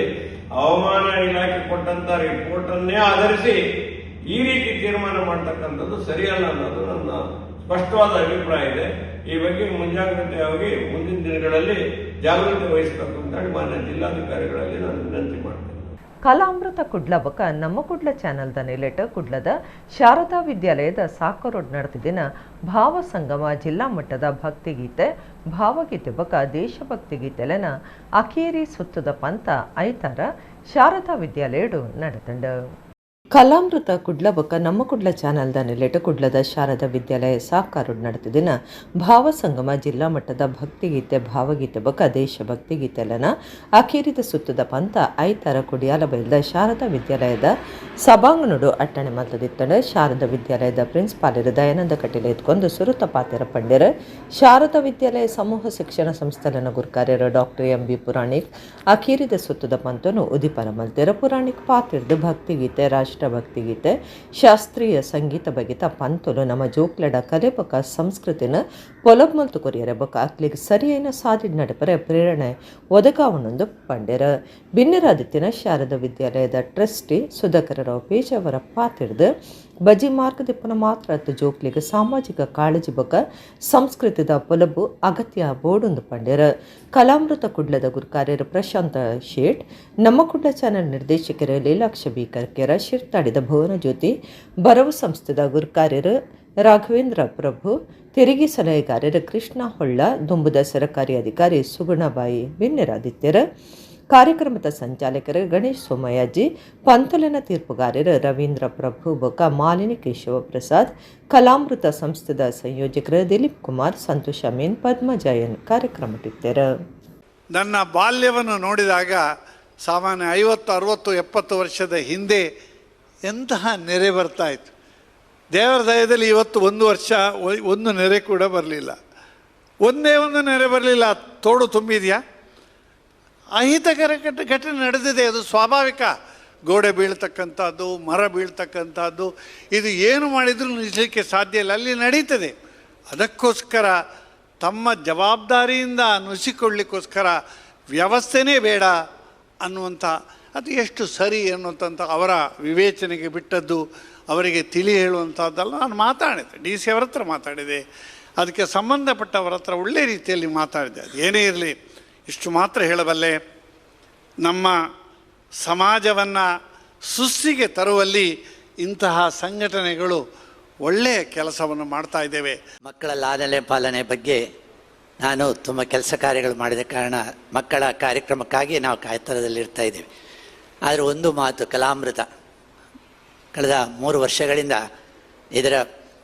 ಹವಾಮಾನ ಇಲಾಖೆ ಕೊಟ್ಟಂತ ರಿಪೋರ್ಟ್ ಅನ್ನೇ ಆಧರಿಸಿ ಈ ರೀತಿ ತೀರ್ಮಾನ ಮಾಡ್ತಕ್ಕಂಥದ್ದು ಸರಿಯಲ್ಲ ಅನ್ನೋದು ನನ್ನ ಸ್ಪಷ್ಟವಾದ ಅಭಿಪ್ರಾಯ ಇದೆ. ಈ ಬಗ್ಗೆ ಮುಂಜಾಗ್ರತೆಯಾಗಿ ಮುಂದಿನ ದಿನಗಳಲ್ಲಿ ಜಾಗೃತಿ ವಹಿಸಬೇಕು ಅಂತ ಹೇಳಿ ಮಾನ್ಯ ಜಿಲ್ಲಾಧಿಕಾರಿಗಳಲ್ಲಿ ನಾನು ವಿನಂತಿ ಮಾಡ್ತೇನೆ. ಕಲಾಮೃತ ಕುಡ್ಲ ಬೊಕ ನಮ್ಮ ಕುಡ್ಲ ಚಾನಲ್ದ ನೆಲೆಟ್ ಕುಡ್ಲದ ಶಾರದಾ ವಿದ್ಯಾಲಯದ ಸಾಕರೋಡ್ ನಡೆದಿನ ಭಾವ ಸಂಗಮ ಜಿಲ್ಲಾ ಮಟ್ಟದ ಭಕ್ತಿಗೀತೆ ಭಾವಗೀತೆ ಬೊಕ ದೇಶಭಕ್ತಿ ಗೀತೆಲೆನ ಅಕೇರಿ ಸುತ್ತದ ಪಂತ ಐತಾರ ಶಾರದಾ ವಿದ್ಯಾಲಯಡು ನಡೆತಂಡ. ಕಲಾಮೃತ ಕುಡ್ಲ ಬೊಕ ನಮ್ಮ ಕುಡ್ಲ ಚಾನಲ್ದ ನೆಲೆಟ್ ಕುಡ್ಲದ ಶಾರದಾ ವಿದ್ಯಾಲಯ ಸಾಕಾರೋಡ್ ನಡೆದಿನ ಭಾವ ಸಂಗಮ ಜಿಲ್ಲಾ ಮಟ್ಟದ ಭಕ್ತಿಗೀತೆ ಭಾವಗೀತೆ ಬೊಕ ದೇಶಭಕ್ತಿ ಗೀತೆಲನ ಅಕೇರಿದ ಸುತ್ತದ ಪಂತ ಐತಾರ ಕುಡಿಯಾಲ ಬೈಲ್ದ ಶಾರದಾ ವಿದ್ಯಾಲಯದ ಸಭಾಂಗಣಡು ಅಟ್ಟಣೆ ಮಲ್ತದಿತ್ತಂಡ. ಶಾರದಾ ವಿದ್ಯಾಲಯದ ಪ್ರಿನ್ಸಿಪಾಲರು ದಯಾನಂದ ಕಟೀಲ್ ಎತ್ಕೊಂಡು ಸುರುತ ಪಾತೆರ ಪಂಡ್ಯರ ಶಾರದಾ ವಿದ್ಯಾಲಯ ಸಮೂಹ ಶಿಕ್ಷಣ ಸಂಸ್ಥೆಲನ ಗುರುಕಾರ್ಯರು ಡಾಕ್ಟರ್ MB ಪುರಾಣಿಕ್ ಅಕೇರಿದ ಸುತ್ತದ ಪಂತನು ಉದಿಪನ ಮಲ್ತೆರ. ಪುರಾಣಿಕ್ ಪಾತಿರ್ದು ಭಕ್ತಿಗೀತೆ ರಾಷ್ಟ್ರಭಕ್ತಿ ಗೀತೆ ಶಾಸ್ತ್ರೀಯ ಸಂಗೀತ ಬಗೆತ ಪಂತುಲು ನಮ್ಮ ಜೋಕ್ಲಡ ಕಲೆ ಬೊಕ ಸಂಸ್ಕೃತಿನ ಪೊಲಬ್ ಮಲ್ತು ಕೊರಿಯರ ಬೊಕ ಅಕ್ಲಿಗೆ ಸರಿಯೈನ ಸಾಧಿಡ್ ನಡಪರೆ ಪ್ರೇರಣೆ ಒದಗಾವಣೊಂದು ಪಂಡ್ಯರ. ಬಿನ್ನರಾದಿತ್ತಿನ ಶಾರದಾ ವಿದ್ಯಾಲಯದ ಟ್ರಸ್ಟಿ ಸುಧಾಕರರಾವ್ ಪೇಜಾವರ ಪಾತಿರ್ದು ಬಜಿ ಮಾರ್ಗದಿಪ್ಪನ ಮಾತ್ರ ಜೋಕ್ಲಿಗೆ ಸಾಮಾಜಿಕ ಕಾಳಜಿ ಬೊಕ ಸಂಸ್ಕೃತಿದ ಪೊಲಬು ಅಗತ್ಯ ಬೋಡೊಂದು ಪಂಡ್ಯರ. ಕಲಾಮೃತ ಕುಡ್ಲದ ಗುರುಕಾರ್ಯರು ಪ್ರಶಾಂತ ಶೇಟ್, ನಮ್ಮ ಕುಡ್ಲ ಚಾನಲ್ ನಿರ್ದೇಶಕರು ಲೀಲಾಕ್ಷ ಬಿ ಕರ್ಕೆರ, ಶಿರ್ತಾಡಿದ ಭುವನ ಜ್ಯೋತಿ, ಬರವು ಸಂಸ್ಥೆದ ಗುರುಕಾರ್ಯರು ರಾಘವೇಂದ್ರ ಪ್ರಭು, ತೆರಿಗೆ ಸಲಹೆಗಾರರು ಕೃಷ್ಣ ಹೊಳ್ಳ, ದುಂಬುದ ಸರಕಾರಿ ಅಧಿಕಾರಿ ಸುಗುಣಬಾಯಿ ಬಿನ್ನೆರಾದಿತ್ಯರ. ಕಾರ್ಯಕ್ರಮದ ಸಂಚಾಲಕರು ಗಣೇಶ್ ಸೋಮಯಾಜಿ, ಪಂತಲನ ತೀರ್ಪುಗಾರರು ರವೀಂದ್ರ ಪ್ರಭು ಬೊಕ ಮಾಲಿನಿ ಕೇಶವ ಪ್ರಸಾದ್, ಕಲಾಮೃತ ಸಂಸ್ಥೆದ ಸಂಯೋಜಕರು ದಿಲೀಪ್ ಕುಮಾರ್, ಸಂತೋಷ ಮೀನ್, ಪದ್ಮಜಯನ್ ಕಾರ್ಯಕ್ರಮಟ್ಟಿದ್ದರು. ನನ್ನ ಬಾಲ್ಯವನ್ನು ನೋಡಿದಾಗ ಸಾಮಾನ್ಯ 50, 60, 70 ವರ್ಷದ ಹಿಂದೆ ಎಂತಹ ನೆರೆ ಬರ್ತಾ ಇತ್ತು. ದೇವರ ದಯದಲ್ಲಿ ಇವತ್ತು 1 ವರ್ಷ ಒಂದು ನೆರೆ ಕೂಡ ಬರಲಿಲ್ಲ. ಒಂದೇ ಒಂದು ನೆರೆ ಬರಲಿಲ್ಲ. ತೋಡು ತುಂಬಿದೆಯಾ? ಅಹಿತಕರ ಘಟನೆ ನಡೆದಿದೆ, ಅದು ಸ್ವಾಭಾವಿಕ. ಗೋಡೆ ಬೀಳ್ತಕ್ಕಂಥದ್ದು, ಮರ ಬೀಳ್ತಕ್ಕಂಥದ್ದು, ಇದು ಏನು ಮಾಡಿದರೂ ನಿಲ್ಲಿಸಲಿಕ್ಕೆ ಸಾಧ್ಯ ಇಲ್ಲ, ಅಲ್ಲಿ ನಡೀತದೆ. ಅದಕ್ಕೋಸ್ಕರ ತಮ್ಮ ಜವಾಬ್ದಾರಿಯಿಂದ ನುಸಿಕೊಳ್ಳಿಕ್ಕೋಸ್ಕರ ವ್ಯವಸ್ಥೆನೇ ಬೇಡ ಅನ್ನುವಂಥ, ಅದು ಎಷ್ಟು ಸರಿ ಅನ್ನುವಂಥ ಅವರ ವಿವೇಚನೆಗೆ ಬಿಟ್ಟದ್ದು, ಅವರಿಗೆ ತಿಳಿ ಹೇಳುವಂಥದ್ದೆಲ್ಲ ನಾನು ಮಾತಾಡಿದೆ. DC ಅವರ ಹತ್ರ ಮಾತಾಡಿದೆ, ಅದಕ್ಕೆ ಸಂಬಂಧಪಟ್ಟವರ ಹತ್ರ ಒಳ್ಳೆ ರೀತಿಯಲ್ಲಿ ಮಾತಾಡಿದೆ. ಅದು ಏನೇ ಇರಲಿ, ಇಷ್ಟು ಮಾತ್ರ ಹೇಳಬಲ್ಲೆ, ನಮ್ಮ ಸಮಾಜವನ್ನು ಸುಸ್ಥಿಗೆ ತರುವಲ್ಲಿ ಇಂತಹ ಸಂಘಟನೆಗಳು ಒಳ್ಳೆಯ ಕೆಲಸವನ್ನು ಮಾಡ್ತಾ ಇದ್ದೇವೆ. ಮಕ್ಕಳ ಲಾಲನೆ ಪಾಲನೆ ಬಗ್ಗೆ ನಾನು ತುಂಬ ಕೆಲಸ ಕಾರ್ಯಗಳು ಮಾಡಿದ ಕಾರಣ ಮಕ್ಕಳ ಕಾರ್ಯಕ್ರಮಕ್ಕಾಗಿ ನಾವು ಕಾಯ್ತರದಲ್ಲಿರ್ತಾ ಇದ್ದೇವೆ. ಆದರೆ ಒಂದು ಮಾತು, ಕಲಾಮೃತ ಕಳೆದ 3 ವರ್ಷಗಳಿಂದ ಇದರ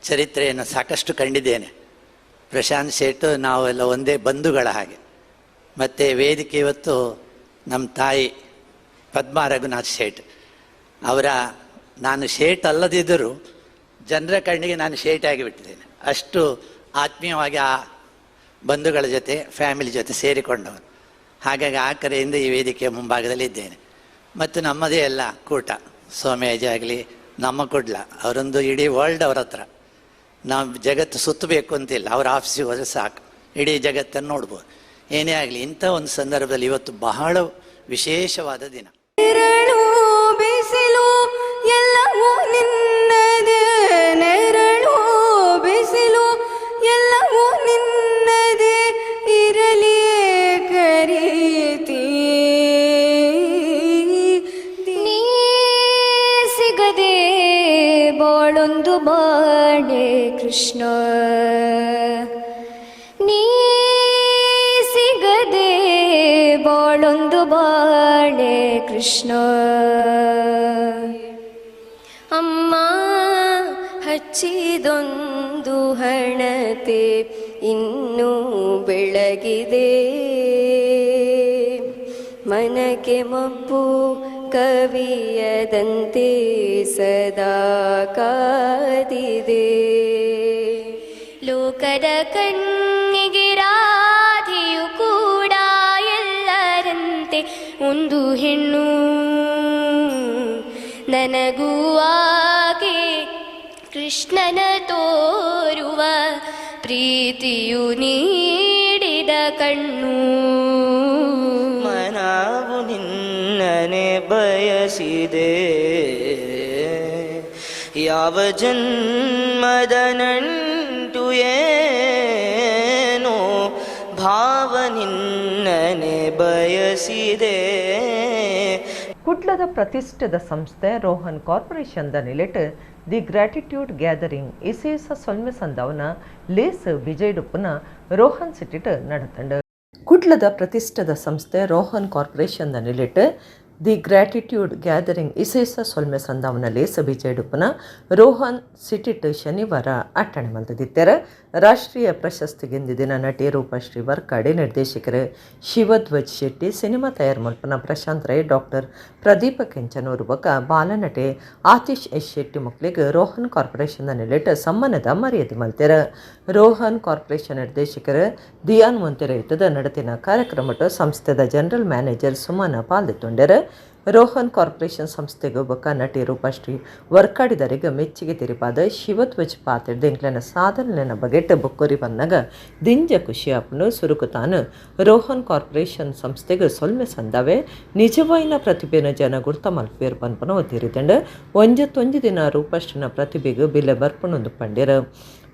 ಚರಿತ್ರೆಯನ್ನು ಸಾಕಷ್ಟು ಕಂಡಿದ್ದೇನೆ. ಪ್ರಶಾಂತ್ ಶೇಟ್ ನಾವೆಲ್ಲ ಒಂದೇ ಬಂಧುಗಳ ಹಾಗೆ. ಮತ್ತು ವೇದಿಕೆ ಇವತ್ತು ನಮ್ಮ ತಾಯಿ ಪದ್ಮಾ ರಘುನಾಥ್ ಶೇಟ್ ಅವರ, ನಾನು ಶೇಟ್ ಅಲ್ಲದಿದ್ದರೂ ಜನರ ಕಣ್ಣಿಗೆ ನಾನು ಶೇಟ್ ಆಗಿಬಿಟ್ಟಿದ್ದೇನೆ. ಅಷ್ಟು ಆತ್ಮೀಯವಾಗಿ ಆ ಬಂಧುಗಳ ಜೊತೆ ಫ್ಯಾಮಿಲಿ ಜೊತೆ ಸೇರಿಕೊಂಡವರು. ಹಾಗಾಗಿ ಆ ಕರೆಯಿಂದ ಈ ವೇದಿಕೆಯ ಮುಂಭಾಗದಲ್ಲಿ ಇದ್ದೇನೆ. ಮತ್ತು ನಮ್ಮದೇ ಎಲ್ಲ ಕೂಟ, ಸೋಮೇಜ್ ಆಗಲಿ, ನಮ್ಮ ಕುಡ್ಲ, ಅವರೊಂದು ಇಡೀ ವರ್ಲ್ಡ್ ಅವರ ಹತ್ರ. ನಾವು ಜಗತ್ತು ಸುತ್ತಬೇಕು ಅಂತಿಲ್ಲ, ಅವ್ರ ಆಫೀಸಿಗೆ ಹೋದರೆ ಸಾಕು, ಇಡೀ ಜಗತ್ತನ್ನು ನೋಡ್ಬೋದು. ಏನೇ ಆಗಲಿ, ಇಂಥ ಒಂದು ಸಂದರ್ಭದಲ್ಲಿ ಇವತ್ತು ಬಹಳ ವಿಶೇಷವಾದ ದಿನ. ನೆರಳು ಬಿಸಿಲು ಎಲ್ಲವೂ ನಿನ್ನದೇ, ನೆರಳು ಬಿಸಿಲು ಎಲ್ಲವೂ ನಿನ್ನದೇ, ಇರಲಿ ಕರೀತಿ ನೀ ಸಿಗದೆ ಬಾಳೊಂದು ಬಾಣೆ ಕೃಷ್ಣ, ನೀ ಸಿಗದೆ ಬಾಳೊಂದು ಬಾಣೆ ಕೃಷ್ಣ. ಅಮ್ಮ ಹಚ್ಚಿದೊಂದು ಹಣತೆ ಇನ್ನೂ ಬೆಳಗಿದೆ, ಮನಕ್ಕೆ ಮಬ್ಬು ಕವಿಯದಂತೆ ಸದಾ ಕಾದಿದೆ. ಲೋಕದ ಕಣ್ಣಿಗೆ ರಾಧಿಯು ಕೂಡ ಎಲ್ಲರಂತೆ ಒಂದು ಹೆಣ್ಣು, ನನಗೂ ಆಕೆ ಕೃಷ್ಣನ ತೋರುವ ಪ್ರೀತಿಯು ನೀಡಿದ ಕಣ್ಣು. ಮನವು ನಿನ್ನನೆ ಬಯಸಿದೆ, ಯಾವ ಜನ್ಮದ ನಂಟು ಏನೋ ಭಾವ ನಿನ್ನನೆ ಬಯಸಿದೆ. ಕುಡ್ಲದ ಪ್ರತಿಷ್ಠಿತ ಸಂಸ್ಥೆ ರೋಹನ್ ಕಾರ್ಪೊರೇಷನ್ದ ನಿಲೆಟ್ ದಿ ಗ್ರಾಟಿಟ್ಯೂಡ್ ಗ್ಯಾದರಿಂಗ್ ಇಸೇಸ ಸೊಲ್ಮೆ ಸಂದವನ ಲೇಸ್ ಬಿಜೈಡುಪ್ಪನ ರೋಹನ್ ಸಿಟಿಟ್ ನಡತಂಡು. ಕುಡ್ಲದ ಪ್ರತಿಷ್ಠಿತ ಸಂಸ್ಥೆ ರೋಹನ್ ಕಾರ್ಪೊರೇಷನ್ದ ನಿಲೆಟ್ ದಿ ಗ್ರಾಟಿಟ್ಯೂಡ್ ಗ್ಯಾದರಿಂಗ್ ಇಸೇಸ ಸೊಲ್ಮೆ ಸಂದಾವನ ಲೇಸ ಬಿಜೈಡುಪ್ಪನ ರೋಹನ್ ಸಿಟಿಟ್ ಶನಿವಾರ ಅಟ್ಟಣೆ ಮಲ್ದಿದ್ದಾರೆ. ರಾಷ್ಟ್ರೀಯ ಪ್ರಶಸ್ತಿ ಗೆದ್ದಿದ್ದ ನಟಿ ರೂಪಶ್ರೀ ವರ್ಕಾಡಿ, ನಿರ್ದೇಶಕರು ಶಿವಧ್ವಜ್ ಶೆಟ್ಟಿ, ಸಿನಿಮಾ ತಯಾರು ಮಲ್ಪನ ಪ್ರಶಾಂತ್ ರೈ, ಡಾಕ್ಟರ್ ಪ್ರದೀಪ ಕೆಂಚನೂರು ಬೊಕ್ಕ ಬಾಲನಟೆ ಆತಿಶ್ ಎಸ್ ಶೆಟ್ಟಿ ಮಕ್ಕಳಿಗೆ ರೋಹನ್ ಕಾರ್ಪೊರೇಷನ್ ನಿಲೆಟ್ ಸಮ್ಮಾನದ ಮರ್ಯಾದೆ ಮಲ್ತಾರೆ. ರೋಹನ್ ಕಾರ್ಪೊರೇಷನ್ ನಿರ್ದೇಶಕರು ದಿಯಾನ್ ಮೊಂತೆರ ಇತ್ತದ ನಡತಿನ ಕಾರ್ಯಕ್ರಮಟ್ಟು ಸಂಸ್ಥೆದ ಜನರಲ್ ಮ್ಯಾನೇಜರ್ ಸುಮನ ಪಾಲ್ದೊಂಡರು. ರೋಹನ್ ಕಾರ್ಪೊರೇಷನ್ ಸಂಸ್ಥೆಗೂ ಬೊಕ್ಕ ನಟಿ ರೂಪಶ್ರೀ ವರ್ಕಾಡಿದರಿಗೆ ಮೆಚ್ಚುಗೆ ತಿರುಪಾದ ಶಿವಧ್ವಜ್ ಪಾತ್ರದ ಎಂಕ್ಲನ ಸಾಧನೆನ ಬಗೆಟ್ ಬೊಕ್ಕೊರಿ ಬಂದಾಗ ದಿಂಜ ಖುಷಿ ಆಪನು ಸುರುಕು ತಾನು ರೋಹನ್ ಕಾರ್ಪೊರೇಷನ್ ಸಂಸ್ಥೆಗೆ ಸೊಲ್ಮೆ ಸಂದಾವೆ ನಿಜವಾಯಿನ ಪ್ರತಿಭೆನ ಜನ ಗುರ್ತ ಮಲ್ಪೇರು ಪನ್ಪನ ಒತ್ತಿರಿತಂಡು ಒಂಜತ್ತೊಂಜು ದಿನ ರೂಪಶ್ರೀನ ಪ್ರತಿಭೆಗೆ ಬಿಲೆ ಬರ್ಪಣೊಂದು ಪಂಡಿರ.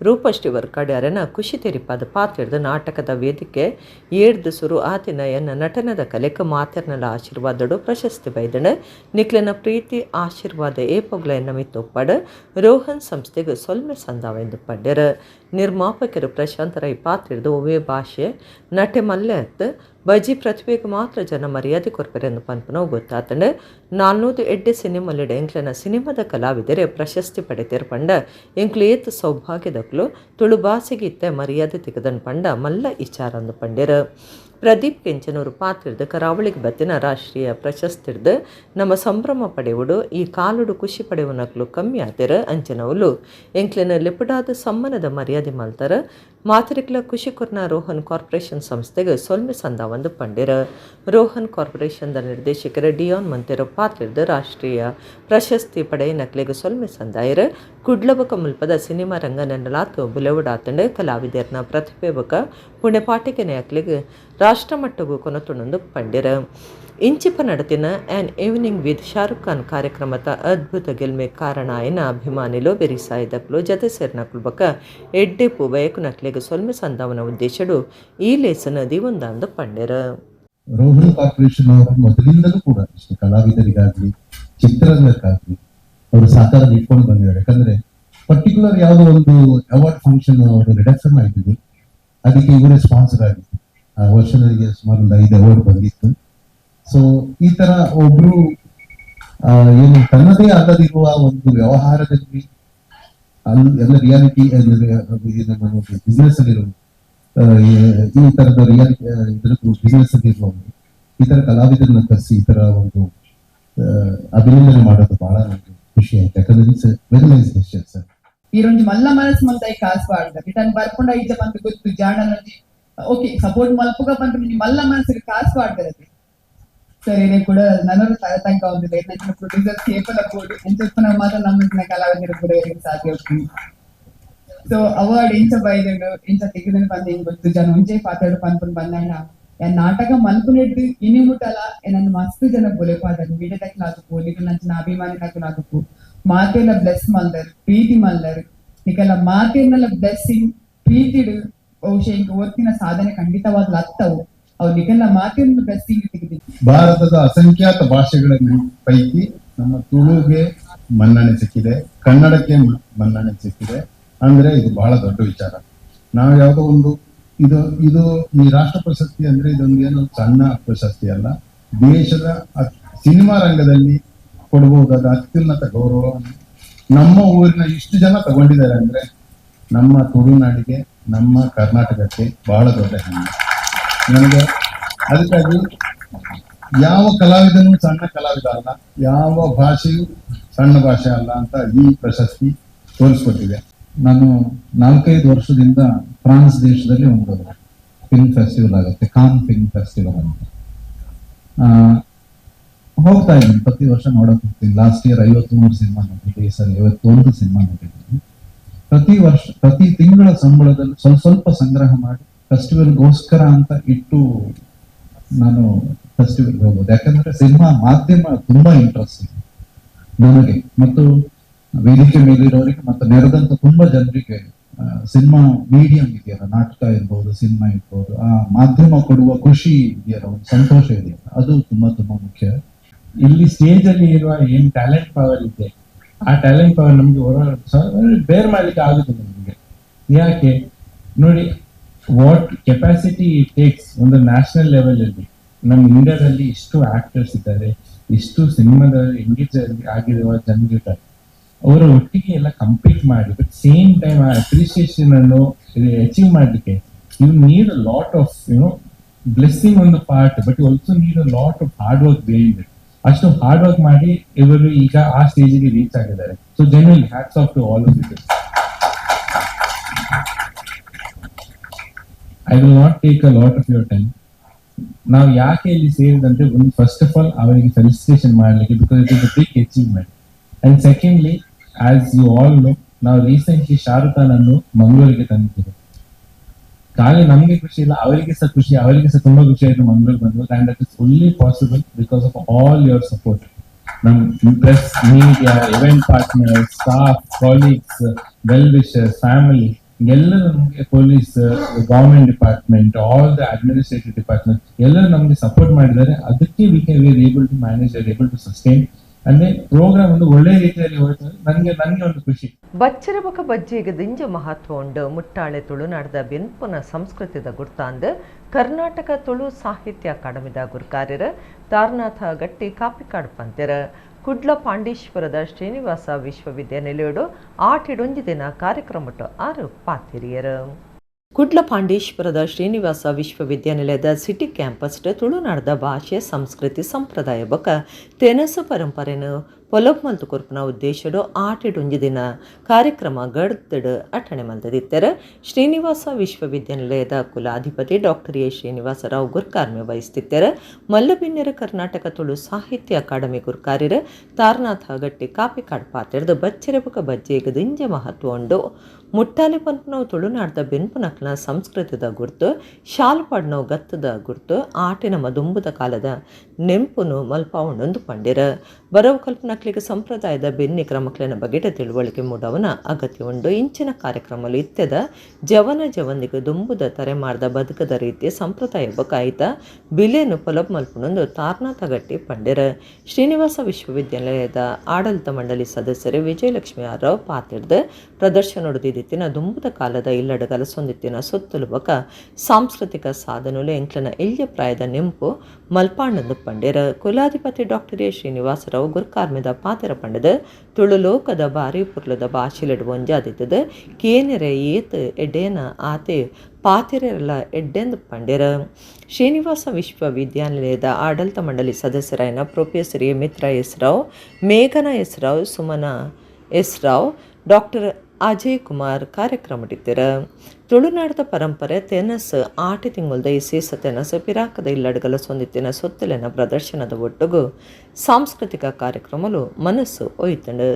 ರೂಪಶ್ರೀ ವರ್ಕಾಡಿ ಅರೆನ ಖುಷಿ ತೆರಿಪಾದ ಪಾತ್ರದ ನಾಟಕದ ವೇದಿಕೆ ಏಡ್ದು ಸುರು ಆತಿನ ಎನ್ನ ನಟನದ ಕಲೆಕ ಮಾತೆರ್ನಲ ಆಶೀರ್ವಾದಡು ಪ್ರಶಸ್ತಿ ಬೈದಣ ನಿಕ್ಲನ ಪ್ರೀತಿ ಆಶೀರ್ವಾದ ಏಪೊಗ್ಲ ಎನ್ನ ಮಿತ್ತೊಪ್ಪಡ ರೋಹನ್ ಸಂಸ್ಥೆಗೆ ಸೊಲ್ಮೆ ಸಂದಾವೆಂದು ಪಡ್ಯರ. ನಿರ್ಮಾಪಕರು ಪ್ರಶಾಂತ್ ರೈ ಪಾತ್ರದ ಒವೇ ಭಾಷೆ ನಟೆ ಮಲ್ಲೆತ್ ಬಜಿ ಪ್ರತಿಭೆಗೆ ಮಾತ್ರ ಜನ ಮರ್ಯಾದೆ ಕೊರ್ಪರೆಂದು ಪನ್ಪನವು ಗೊತ್ತಾತಂಡ 408 ಸಿನಿಮಾಲಿಡ ಎಂಕ್ಲನ ಸಿನಿಮಾದ ಕಲಾವಿದರೆ ಪ್ರಶಸ್ತಿ ಪಡೆತಿರು ಪಂಡ ಎಂಕ್ಲು ಏತ್ ಸೌಭಾಗ್ಯದಕ್ಲು ತುಳು ಭಾಷೆಗೆ ಇತ್ತ ಮರ್ಯಾದೆ ತೆಗೆದನ್ ಪಂಡ ಮಲ್ಲ ಇಚಾರಂದು ಪಂಡ್ಯರ. ಪ್ರದೀಪ್ ಕೆಂಚನೂರು ಪಾತ್ರದ ಕರಾವಳಿಗೆ ಬತ್ತಿನ ರಾಷ್ಟ್ರೀಯ ಪ್ರಶಸ್ತಿರ್ದು ನಮ್ಮ ಸಂಭ್ರಮ ಪಡೆಯುವುದು ಈ ಕಾಲುಡು ಖುಷಿ ಪಡೆಯುವನಕ್ಲು ಕಮ್ಮಿ ಆತಿರ ಅಂಚನವಲು ಎಂಕ್ಲಿನ ಲಿಪುಡಾದ ಸಮ್ಮನದ ಮರ್ಯಾದೆ ಮಲ್ತಾರ. ಮಾತರಿಕ್ಲ ಖುಷಿ ಕೊರ್ನ ರೋಹನ್ ಕಾರ್ಪೊರೇಷನ್ ಸಂಸ್ಥೆಗೆ ಸೊಲ್ಮೆ ಸಂದಾವಂದು ಪಂಡಿರ. ರೋಹನ್ ಕಾರ್ಪೊರೇಷನ್ದ ನಿರ್ದೇಶಕರ ಡಿಯಾನ್ ಮಂತೆರ ಪಾತ್ರದ ರಾಷ್ಟ್ರೀಯ ಪ್ರಶಸ್ತಿ ಪಡೆಯ ನಕ್ಲೆಗೆ ಸೊಲ್ಮೆ ಸಂದಾಯರ. ಕುಡ್ಲಬಕ ಮುಲ್ಪದ ಸಿನಿಮಾ ರಂಗ ನೆನ್ನಲಾತು ಬುಲೆವುಡಾತಂಡ ಕಲಾವಿದರ್ನ ಪ್ರತಿಭೆ ಬಕ ಪುಣೆಪಾಟಿಕೆನೆ ಅಕ್ಲೆಗೆ ರಾಷ್ಟ್ರಮಟ್ಟಗೂ ಕೊನತುಣೊಂದು ಪಂಡಿರ. ಇಂಚಿಪ ನಡತಿನ an evening with Shahrukh Khan ಕಾರ್ಯಕ್ರಮದ ಅದ್ಭುತ ಗೆಲ್ಮೆ ಕಾರಣ ಆಯ್ನ ಅಭಿಮಾನಿಲು ಬೆರಿಸಾಯ್ದಕ್ಲು ಜತೆ ಸೇರ್ನಕ್ಲು ಬಕ ಎಡ್ಡೆಪ್ಪು ಬಯಕು ನಕ್ಲೆಗೆ ಸೊಲ್ಮೆ ಸಂದಾವನ ಉದ್ದೇಶಡು ಈ ಲೇಸನ ದಿವಂದಾಂದು ಪಂಡಿರ. ರೋಹನ್ ಕಾರ್ಪೊರೇಷನ್ ಅವರು ಮೊದಲಿಂದಲೂ ಕೂಡ ಇಷ್ಟು ಕಲಾವಿದರಿಗಾಗ್ಲಿ ಚಿತ್ರರಂಗಕ್ಕಾಗ್ಲಿ ಅವರು ಸಹಕಾರ ಇಟ್ಕೊಂಡು ಬಂದಿದ್ದಾರೆ. ಯಾಕಂದ್ರೆ ಪರ್ಟಿಕ್ಯುಲರ್ ಯಾವುದೋ ಒಂದು ಅವಾರ್ಡ್ ಫಂಕ್ಷನ್ ಅವರು ರಿಡಕ್ಷನ್ ಆಗಿದ್ದು ಅದಕ್ಕೆ ಇವರೇ ಸ್ಪಾನ್ಸರ್ ಆಗಿತ್ತು. ಆ ವರ್ಷದಲ್ಲಿ ಸುಮಾರು ಒಂದು 5 ಅವಾರ್ಡ್ ಬಂದಿತ್ತು. ಸೊ ಈ ತರ ಒಬ್ರು ಏನು ತನ್ನದೇ ಅಲ್ಲದಿರುವ ಒಂದು ವ್ಯವಹಾರದಲ್ಲಿ ಎಲ್ಲ ರಿಯಾಲಿಟಿ ಬಿಸ್ನೆಸ್ ಅಲ್ಲಿರೋ ಈ ತರದ ರಿಯಲ್ ಇದ್ರದ್ದು ಬಿಸ್ನೆಸ್ ಇರ್ಬೋದು, ಈ ತರ ಕಲಾವಿದರನ್ನ ಕರೆಸಿ ಈ ತರ ಒಂದು ಅಭಿನಂದನೆ ಮಾಡೋದು ಬಹಳ ನನಗೆ ಖುಷಿ ಆಯ್ತು. ಯಾಕಂದ್ರೆ it's very nice decision sir. ಈ ರೊಂಜಿ ಮಲ್ಲ ಮನಸ್ ಮಲ್ತಾಯಿ ಕಾಸು ಪಾಡ್ದ ಇಟನ್ ಬರ್ಕೊಂಡ ಈಚೆ ಬಂದು ಗೊತ್ತು ಜಾಡನೊಂಜಿ ಓಕೆ ಸಪೋರ್ಟ್ ಮಲ್ಪುಗ ಬಂದ್ರೆ ಮಲ್ಲ ಮನಸ್ಸಿಗೆ ಕಾಸು ಪಾಡ್ದರತ್ತೆ ಸರ್. ಇದೇ ಕೂಡ ನನರು ತನಕ ಒಂದಿಲ್ಲ ಹೆಚ್ಚಿನ ಪ್ರೊಡ್ಯೂಸರ್ ಕೇಪಲ ಕೂಡಿ ಎಂಚಪ್ಪನ ಮಾತ್ರ ನಮ್ಮ ಕಲಾವಿದರು ಕೂಡ ಇವರಿಗೆ ಸಾಧ್ಯ ಹೋಗ್ತೀನಿ. ಸೊ ಅವಾರ್ಡ್ ಇಂಚ ಬೈದಡು ಇಂಚ ತೆಗೆದು ಬಂದ ಹಿಂಗ್ ಗೊತ್ತು ಜನ ಮುಂಚೆ ಪಾತಾಡು ಪನ್ಪನ್ ಬಂದಾಣ ನಾಟಕ ಮಲ್ಪುನೆಟ್ಟು ಇನಿ ಮುಟ್ಟಲ್ಲ ನನ್ನ ಮಸ್ತ್ ಜನ ಬೊಲೆಪಾದನು ವಿಡದಕ್ಕೆ నాకు పోలికలు నచ్చిన అభిమాని నాకు మాతేల బ్లెస్ మల్దరు ప్రీతి మల్దరు నీకెಲ್ಲ ಮಾತೇನಲ್ಲ ಬ್ಲೆಸ್ಸಿಂಗ್ ಪ್ರೀತಿಡು ಬಹುಶಃ ಇಂಕ ಓದ್ತಿನ ಸಾಧನೆ ಖಂಡಿತವಾಗ್ಲೂ ಅತ್ತವು ಅವು ನಿಕೆಲ್ಲ ಮಾತೇನ ಬ್ಲೆಸ್ಸಿಂಗ್ ತೆಗೆದಿದ್ದು. ಭಾರತದ ಅಸಂಖ್ಯಾತ ಭಾಷೆಗಳ ಪೈಕಿ ನಮ್ಮ ತುಳುಗೆ ಮನ್ನಣೆ ಸಿಕ್ಕಿದೆ, ಕನ್ನಡಕ್ಕೆ ಮನ್ನಣೆ ಸಿಕ್ಕಿದೆ ಅಂದ್ರೆ ಇದು ಬಹಳ ದೊಡ್ಡ ವಿಚಾರ. ನಾವು ಯಾವುದೋ ಒಂದು ಇದು ಈ ರಾಷ್ಟ್ರ ಪ್ರಶಸ್ತಿ ಅಂದ್ರೆ ಇದೊಂದು ಏನು ಸಣ್ಣ ಪ್ರಶಸ್ತಿ ಅಲ್ಲ, ದೇಶದ ಸಿನಿಮಾ ರಂಗದಲ್ಲಿ ಕೊಡಬಹುದಾದ ಅತ್ಯುನ್ನತ ಗೌರವವನ್ನು ನಮ್ಮ ಊರಿನ ಇಷ್ಟು ಜನ ತಗೊಂಡಿದ್ದಾರೆ ಅಂದ್ರೆ ನಮ್ಮ ತುಳುನಾಡಿಗೆ, ನಮ್ಮ ಕರ್ನಾಟಕಕ್ಕೆ ಬಹಳ ದೊಡ್ಡ ಹೆಮ್ಮೆ ನನಗೆ. ಅದಕ್ಕಾಗಿ ಯಾವ ಕಲಾವಿದನೂ ಸಣ್ಣ ಕಲಾವಿದ ಅಲ್ಲ, ಯಾವ ಭಾಷೆಯೂ ಸಣ್ಣ ಭಾಷೆ ಅಲ್ಲ ಅಂತ ಈ ಪ್ರಶಸ್ತಿ ತೋರಿಸ್ಕೊಟ್ಟಿದೆ. ನಾನು 4-5 ವರ್ಷದಿಂದ ಫ್ರಾನ್ಸ್ ದೇಶದಲ್ಲಿ ಒಂದು ಫಿಲ್ಮ್ ಫೆಸ್ಟಿವಲ್ ಆಗುತ್ತೆ, ಕಾನ್ ಫಿಲ್ಮ್ ಫೆಸ್ಟಿವಲ್ ಅಂತ ಹೋಗ್ತಾ ಇದ್ದೀನಿ. ಪ್ರತಿ ವರ್ಷ ನೋಡಕ್ ಹೋಗ್ತೀನಿ. ಲಾಸ್ಟ್ ಇಯರ್ 53 ಸಿನಿಮಾ ನೋಡಿದ್ದೆ, ಈ ಸರಿ 51 ಸಿನಿಮಾ ನೋಡಿದ್ದೀನಿ. ಪ್ರತಿ ತಿಂಗಳ ಸಂಬಳದಲ್ಲಿ ಸ್ವಲ್ಪ ಸಂಗ್ರಹ ಮಾಡಿ ಫೆಸ್ಟಿವಲ್ಗೋಸ್ಕರ ಅಂತ ಇಟ್ಟು ನಾನು ಫೆಸ್ಟಿವಲ್ ಹೋಗೋದು. ಯಾಕಂದ್ರೆ ಸಿನಿಮಾ ಮಾಧ್ಯಮ ತುಂಬಾ ಇಂಟ್ರೆಸ್ಟ್ ಇದೆ ನನಗೆ ಮತ್ತು ವೇದಿಕೆ ಮೇಲಿರೋರಿಗೆ ಮತ್ತು ನೆರೆದಂತ ತುಂಬಾ ಜನರಿಗೆ. ಸಿನಿಮಾ ಮೀಡಿಯಂ ಇದೆಯಲ್ಲ, ನಾಟಕ ಇರ್ಬೋದು, ಸಿನಿಮಾ ಇರ್ಬೋದು, ಆ ಮಾಧ್ಯಮ ಕೊಡುವ ಖುಷಿ ಇದೆಯಲ್ಲ, ಒಂದು ಸಂತೋಷ ಇದೆಯಲ್ಲ, ಅದು ತುಂಬಾ ತುಂಬಾ ಮುಖ್ಯ. ಇಲ್ಲಿ ಸ್ಟೇಜ್ ಅಲ್ಲಿ ಇರುವ ಏನ್ ಟ್ಯಾಲೆಂಟ್ ಪವರ್ ಇದೆ, ಆ ಟ್ಯಾಲೆಂಟ್ ಪವರ್ ನಮ್ಗೆ ಬೇರ್ ಮಾಡ್ಲಿಕ್ಕೆ ಆಗುದಿಲ್ಲ ನಮ್ಗೆ. ಯಾಕೆ ನೋಡಿ, ವಾಟ್ ಕೆಪಾಸಿಟಿ ಇಟ್ ಟೇಕ್ಸ್ ಒಂದು ನ್ಯಾಷನಲ್ ಲೆವೆಲ್ ಅಲ್ಲಿ. ನಮ್ಮ ಇಂಡಿಯಾದಲ್ಲಿ ಇಷ್ಟು ಆಕ್ಟರ್ಸ್ ಇದ್ದಾರೆ, ಇಷ್ಟು ಸಿನಿಮಾದ ಎಂಗೇಜ್ ಆಗಿರುವ ಜನರಿದ್ದಾರೆ, ಅವರ ಒಟ್ಟಿಗೆ ಎಲ್ಲ ಕಂಪೀಟ್ ಮಾಡಿ ಬಟ್ ಸೇಮ್ ಟೈಮ್ ಆ ಅಪ್ರಿಸಿಯೇಷನ್ ಅನ್ನು ಅಚೀವ್ ಮಾಡ್ಲಿಕ್ಕೆ you need a lot of blessing ಒಂದು part, but also need a lot of hard work ಬೇಯಿದೆ. ಅಷ್ಟು ಹಾರ್ಡ್ ವರ್ಕ್ ಮಾಡಿ ಇವರು ಈಗ ಆ ಸ್ಟೇಜಿಗೆ ರೀಚ್ ಆಗಿದ್ದಾರೆ. So general hats off to all of it. I will not take a lot of your time. ನಾವು ಯಾಕೆ ಇಲ್ಲಿ ಸೇರಿದಂತೆ ಒಂದು ಫಸ್ಟ್ ಆಫ್ ಆಲ್ ಅವರಿಗೆ ಫೆಲಿಸಿಟೇಷನ್ ಮಾಡ್ಲಿಕ್ಕೆ, because it is a big achievement. And secondly, as you all know, ನಾವು recently Shahrukh Khan ಅನ್ನು ಮಂಗಳೂರಿಗೆ ತಂದಿದ್ದೇವೆ. ಖಾಲಿ ನಮ್ಗೆ ಖುಷಿ ಇಲ್ಲ, ಅವರಿಗೆ ಸಹ ಖುಷಿ, ಅವರಿಗೆ ಸಹ ತುಂಬಾ ಖುಷಿ ಆಯ್ತು ಮಂಗಳೂರು ಬಂದು. And that is only possible because of all your support. ನಮ್ press, media, event partner, staff, colleagues, well wishers, family ಎಲ್ಲರೂ ನಮಗೆ, police, government department, all the administrative department ಎಲ್ಲರೂ ನಮ್ಗೆ ಸಪೋರ್ಟ್ ಮಾಡಿದ್ದಾರೆ. ಅದಕ್ಕೆ we are able to manage, are able to sustain. ಅಂದ್ರೆ programme ಒಂದು ಒಳ್ಳೆ ರೀತಿಯಲ್ಲಿ ಹೋಯ್ತು. ನನಗೆ ಒಂದು ಖುಷಿ. ಬಚ್ಚರಬಕ ಬಜ್ಜಿಗೆ ದಿಂಜ ಮಹತ್ವ ಉಂಡು. ಮುಟ್ಟಾಳೆ ತುಳುನಾಡದ ಬೆನ್ಪುನ ಸಂಸ್ಕೃತಿದ ಗುರ್ತಾಂದ್ ಕರ್ನಾಟಕ ತುಳು ಸಾಹಿತ್ಯ ಅಕಾಡೆಮಿದ ಗುರುಕಾರ್ಯರ ತಾರನಾಥ ಗಟ್ಟಿ ಕಾಪಿಕಾಡು ಪಂತ್ಯರ ಕುಡ್ಲ ಪಾಂಡೀಶ್ವರದ ಶ್ರೀನಿವಾಸ ವಿಶ್ವವಿದ್ಯಾನಿಲಯಡು ಆಟಿಡೊಂಜಿ ದಿನ ಕಾರ್ಯಕ್ರಮಟ್ಟು 6 ಪಾತಿರಿಯರು. ಕುಡ್ಲ ಪಾಂಡೀಶ್ವರದ ಶ್ರೀನಿವಾಸ ವಿಶ್ವವಿದ್ಯಾನಿಲಯದ ಸಿಟಿ ಕ್ಯಾಂಪಸ್ ತುಳುನಾಡದ ಭಾಷೆ, ಸಂಸ್ಕೃತಿ, ಸಂಪ್ರದಾಯ ಬೊಕ ತೆನಸು ಪರಂಪರೆನು ಪೊಲೊಪ್ ಮಲ್ತು ಕೊರ್ಪುನ ಉದ್ದೇಶಡು ಆಟಿಡೊಂಜಿ ದಿನ ಕಾರ್ಯಕ್ರಮ ಗಡ್ದಡು ಅಟಣೆ ಮಲ್ತದಿತ್ತರ. ಶ್ರೀನಿವಾಸ ವಿಶ್ವವಿದ್ಯಾನಿಲಯದ ಕುಲಾಧಿಪತಿ ಡಾಕ್ಟರ್ ಎ ಶ್ರೀನಿವಾಸರಾವ್ ಗುರ್ಕಾರ್ಮೆ ವಹಿಸ್ತಿತ್ತರ. ಮಲ್ಲಬಿನ್ನೆರ ಕರ್ನಾಟಕ ತುಳು ಸಾಹಿತ್ಯ ಅಕಾಡೆಮಿ ಗುರ್ಕಾರ್ಯರ ತಾರನಾಥ ಗಟ್ಟಿ ಕಾಪಿಕಾಡು ಪಾತ್ರದ ಬಚ್ಚೆರಬಕ ಬಜ್ಜೆಗೆ ದಿಂಜ ಮಹತ್ವ ಉಂಡು. ಮುಟ್ಟಾಲೆ ಪನ್ಪುನವು ತುಳುನಾಡದ ಬೆನ್ಪುನಕ್ನ ಸಂಸ್ಕೃತದ ಗುರ್ತು, ಶಾಲ್ಪಾಡ್ನವು ಗತ್ತದ ಗುರ್ತು, ಆಟಿನ ಮದುಂಬುದ ಕಾಲದ ನೆಂಪುನು ಮಲ್ಪಾವುಂಡೊಂದು ಪಂಡಿರ. ಬರವು ಕಲ್ಪನಕ್ಲಿಗೆ ಸಂಪ್ರದಾಯದ ಬೆನ್ನಿ ಕ್ರಮಕ್ಲಿನ ಬಗೆಟ ತಿಳುವಳಿಕೆ ಮೂಡವನ ಅಗತ್ಯ ಉಂಡು. ಇಂಚಿನ ಕಾರ್ಯಕ್ರಮಲು ಇತ್ಯದ ಜವನಿಗೆ ದುಂಬುದ ತರೆ ಮಾಡಿದ ಬದುಕದ ರೀತಿಯ ಸಂಪ್ರದಾಯ ಬಕಾಯಿತ ಬಿಲೇನು ಪೊಲಬ್ ಮಲ್ಪುನೊಂದು ತಾರನಾಥ ಗಟ್ಟಿ ಪಂಡಿರ. ಶ್ರೀನಿವಾಸ ವಿಶ್ವವಿದ್ಯಾನಿಲಯದ ಆಡಳಿತ ಮಂಡಳಿ ಸದಸ್ಯರು ವಿಜಯಲಕ್ಷ್ಮಿ ರಾವ್ ಪಾತಿಡ್ದ ಪ್ರದರ್ಶನ ನುಡಿದಿತ್ತಿನ ದುಂಬುದ ಕಾಲದ ಇಲ್ಲಡ ಗಲಸೊಂದಿತ್ತಿನ ಸುತ್ತಲು ಬಕ ಸಾಂಸ್ಕೃತಿಕ ಸಾಧನಗಳು ಎಂಕ್ಲನ ಇಳ್ಯ ಪ್ರಾಯದ ನೆಂಪು ಮಲ್ಪಾಂಡಂದು ಪಂಡಿರ. ಕುಲಾಧಿಪತಿ ಡಾಕ್ಟರ್ ಎ ಶ್ರೀನಿವಾಸರಾವ್ ಗುರುಕಾರ್ಮೆದ ಪಂಡ ಪಾತೆರ ಪಂಡದ ತುಳು ಲೋಕದ ಬಾರಿ ಪುರ್ಲದ ಭಾಷೆಲಿಡ್ ಒಂಜಾದಿತ್ತದ ಕೇನೆರೆ ಏತ್ ಎಡ್ಡೇನ ಆತೆ ಪಾತೆರೆಲ್ಲ ಎಡ್ಡೆಂದು ಪಂಡೆರ. ಶ್ರೀನಿವಾಸ ವಿಶ್ವವಿದ್ಯಾನಿಲಯದ ಆಡಳಿತ ಮಂಡಳಿ ಸದಸ್ಯರಾಯಿನ professor A Mitra S Rao, ಮೇಘನಾ S Rao, Sumana S Rao, doctor Ajay Kumar ಕಾರ್ಯಕ್ರಮಡಿತ್ತರ. ತುಳುನಾಡದ ಪರಂಪರೆ ತೆನಸ್ ಆಟಿ ತಿಂಗುಲ್ದ ಇಸೇಸ ತೆನಸ್ ಪಿರಾಕದ ಇಲ್ಲಡ್ಗಲ ಸೊಂದಿತ್ತಿನ ಸೊತ್ತಲಿನ ಪ್ರದರ್ಶನದ ಒಟ್ಟುಗು ಸಾಂಸ್ಕೃತಿಕ ಕಾರ್ಯಕ್ರಮಲು ಮನಸ್ಸು ಒಯ್ತಂಡು.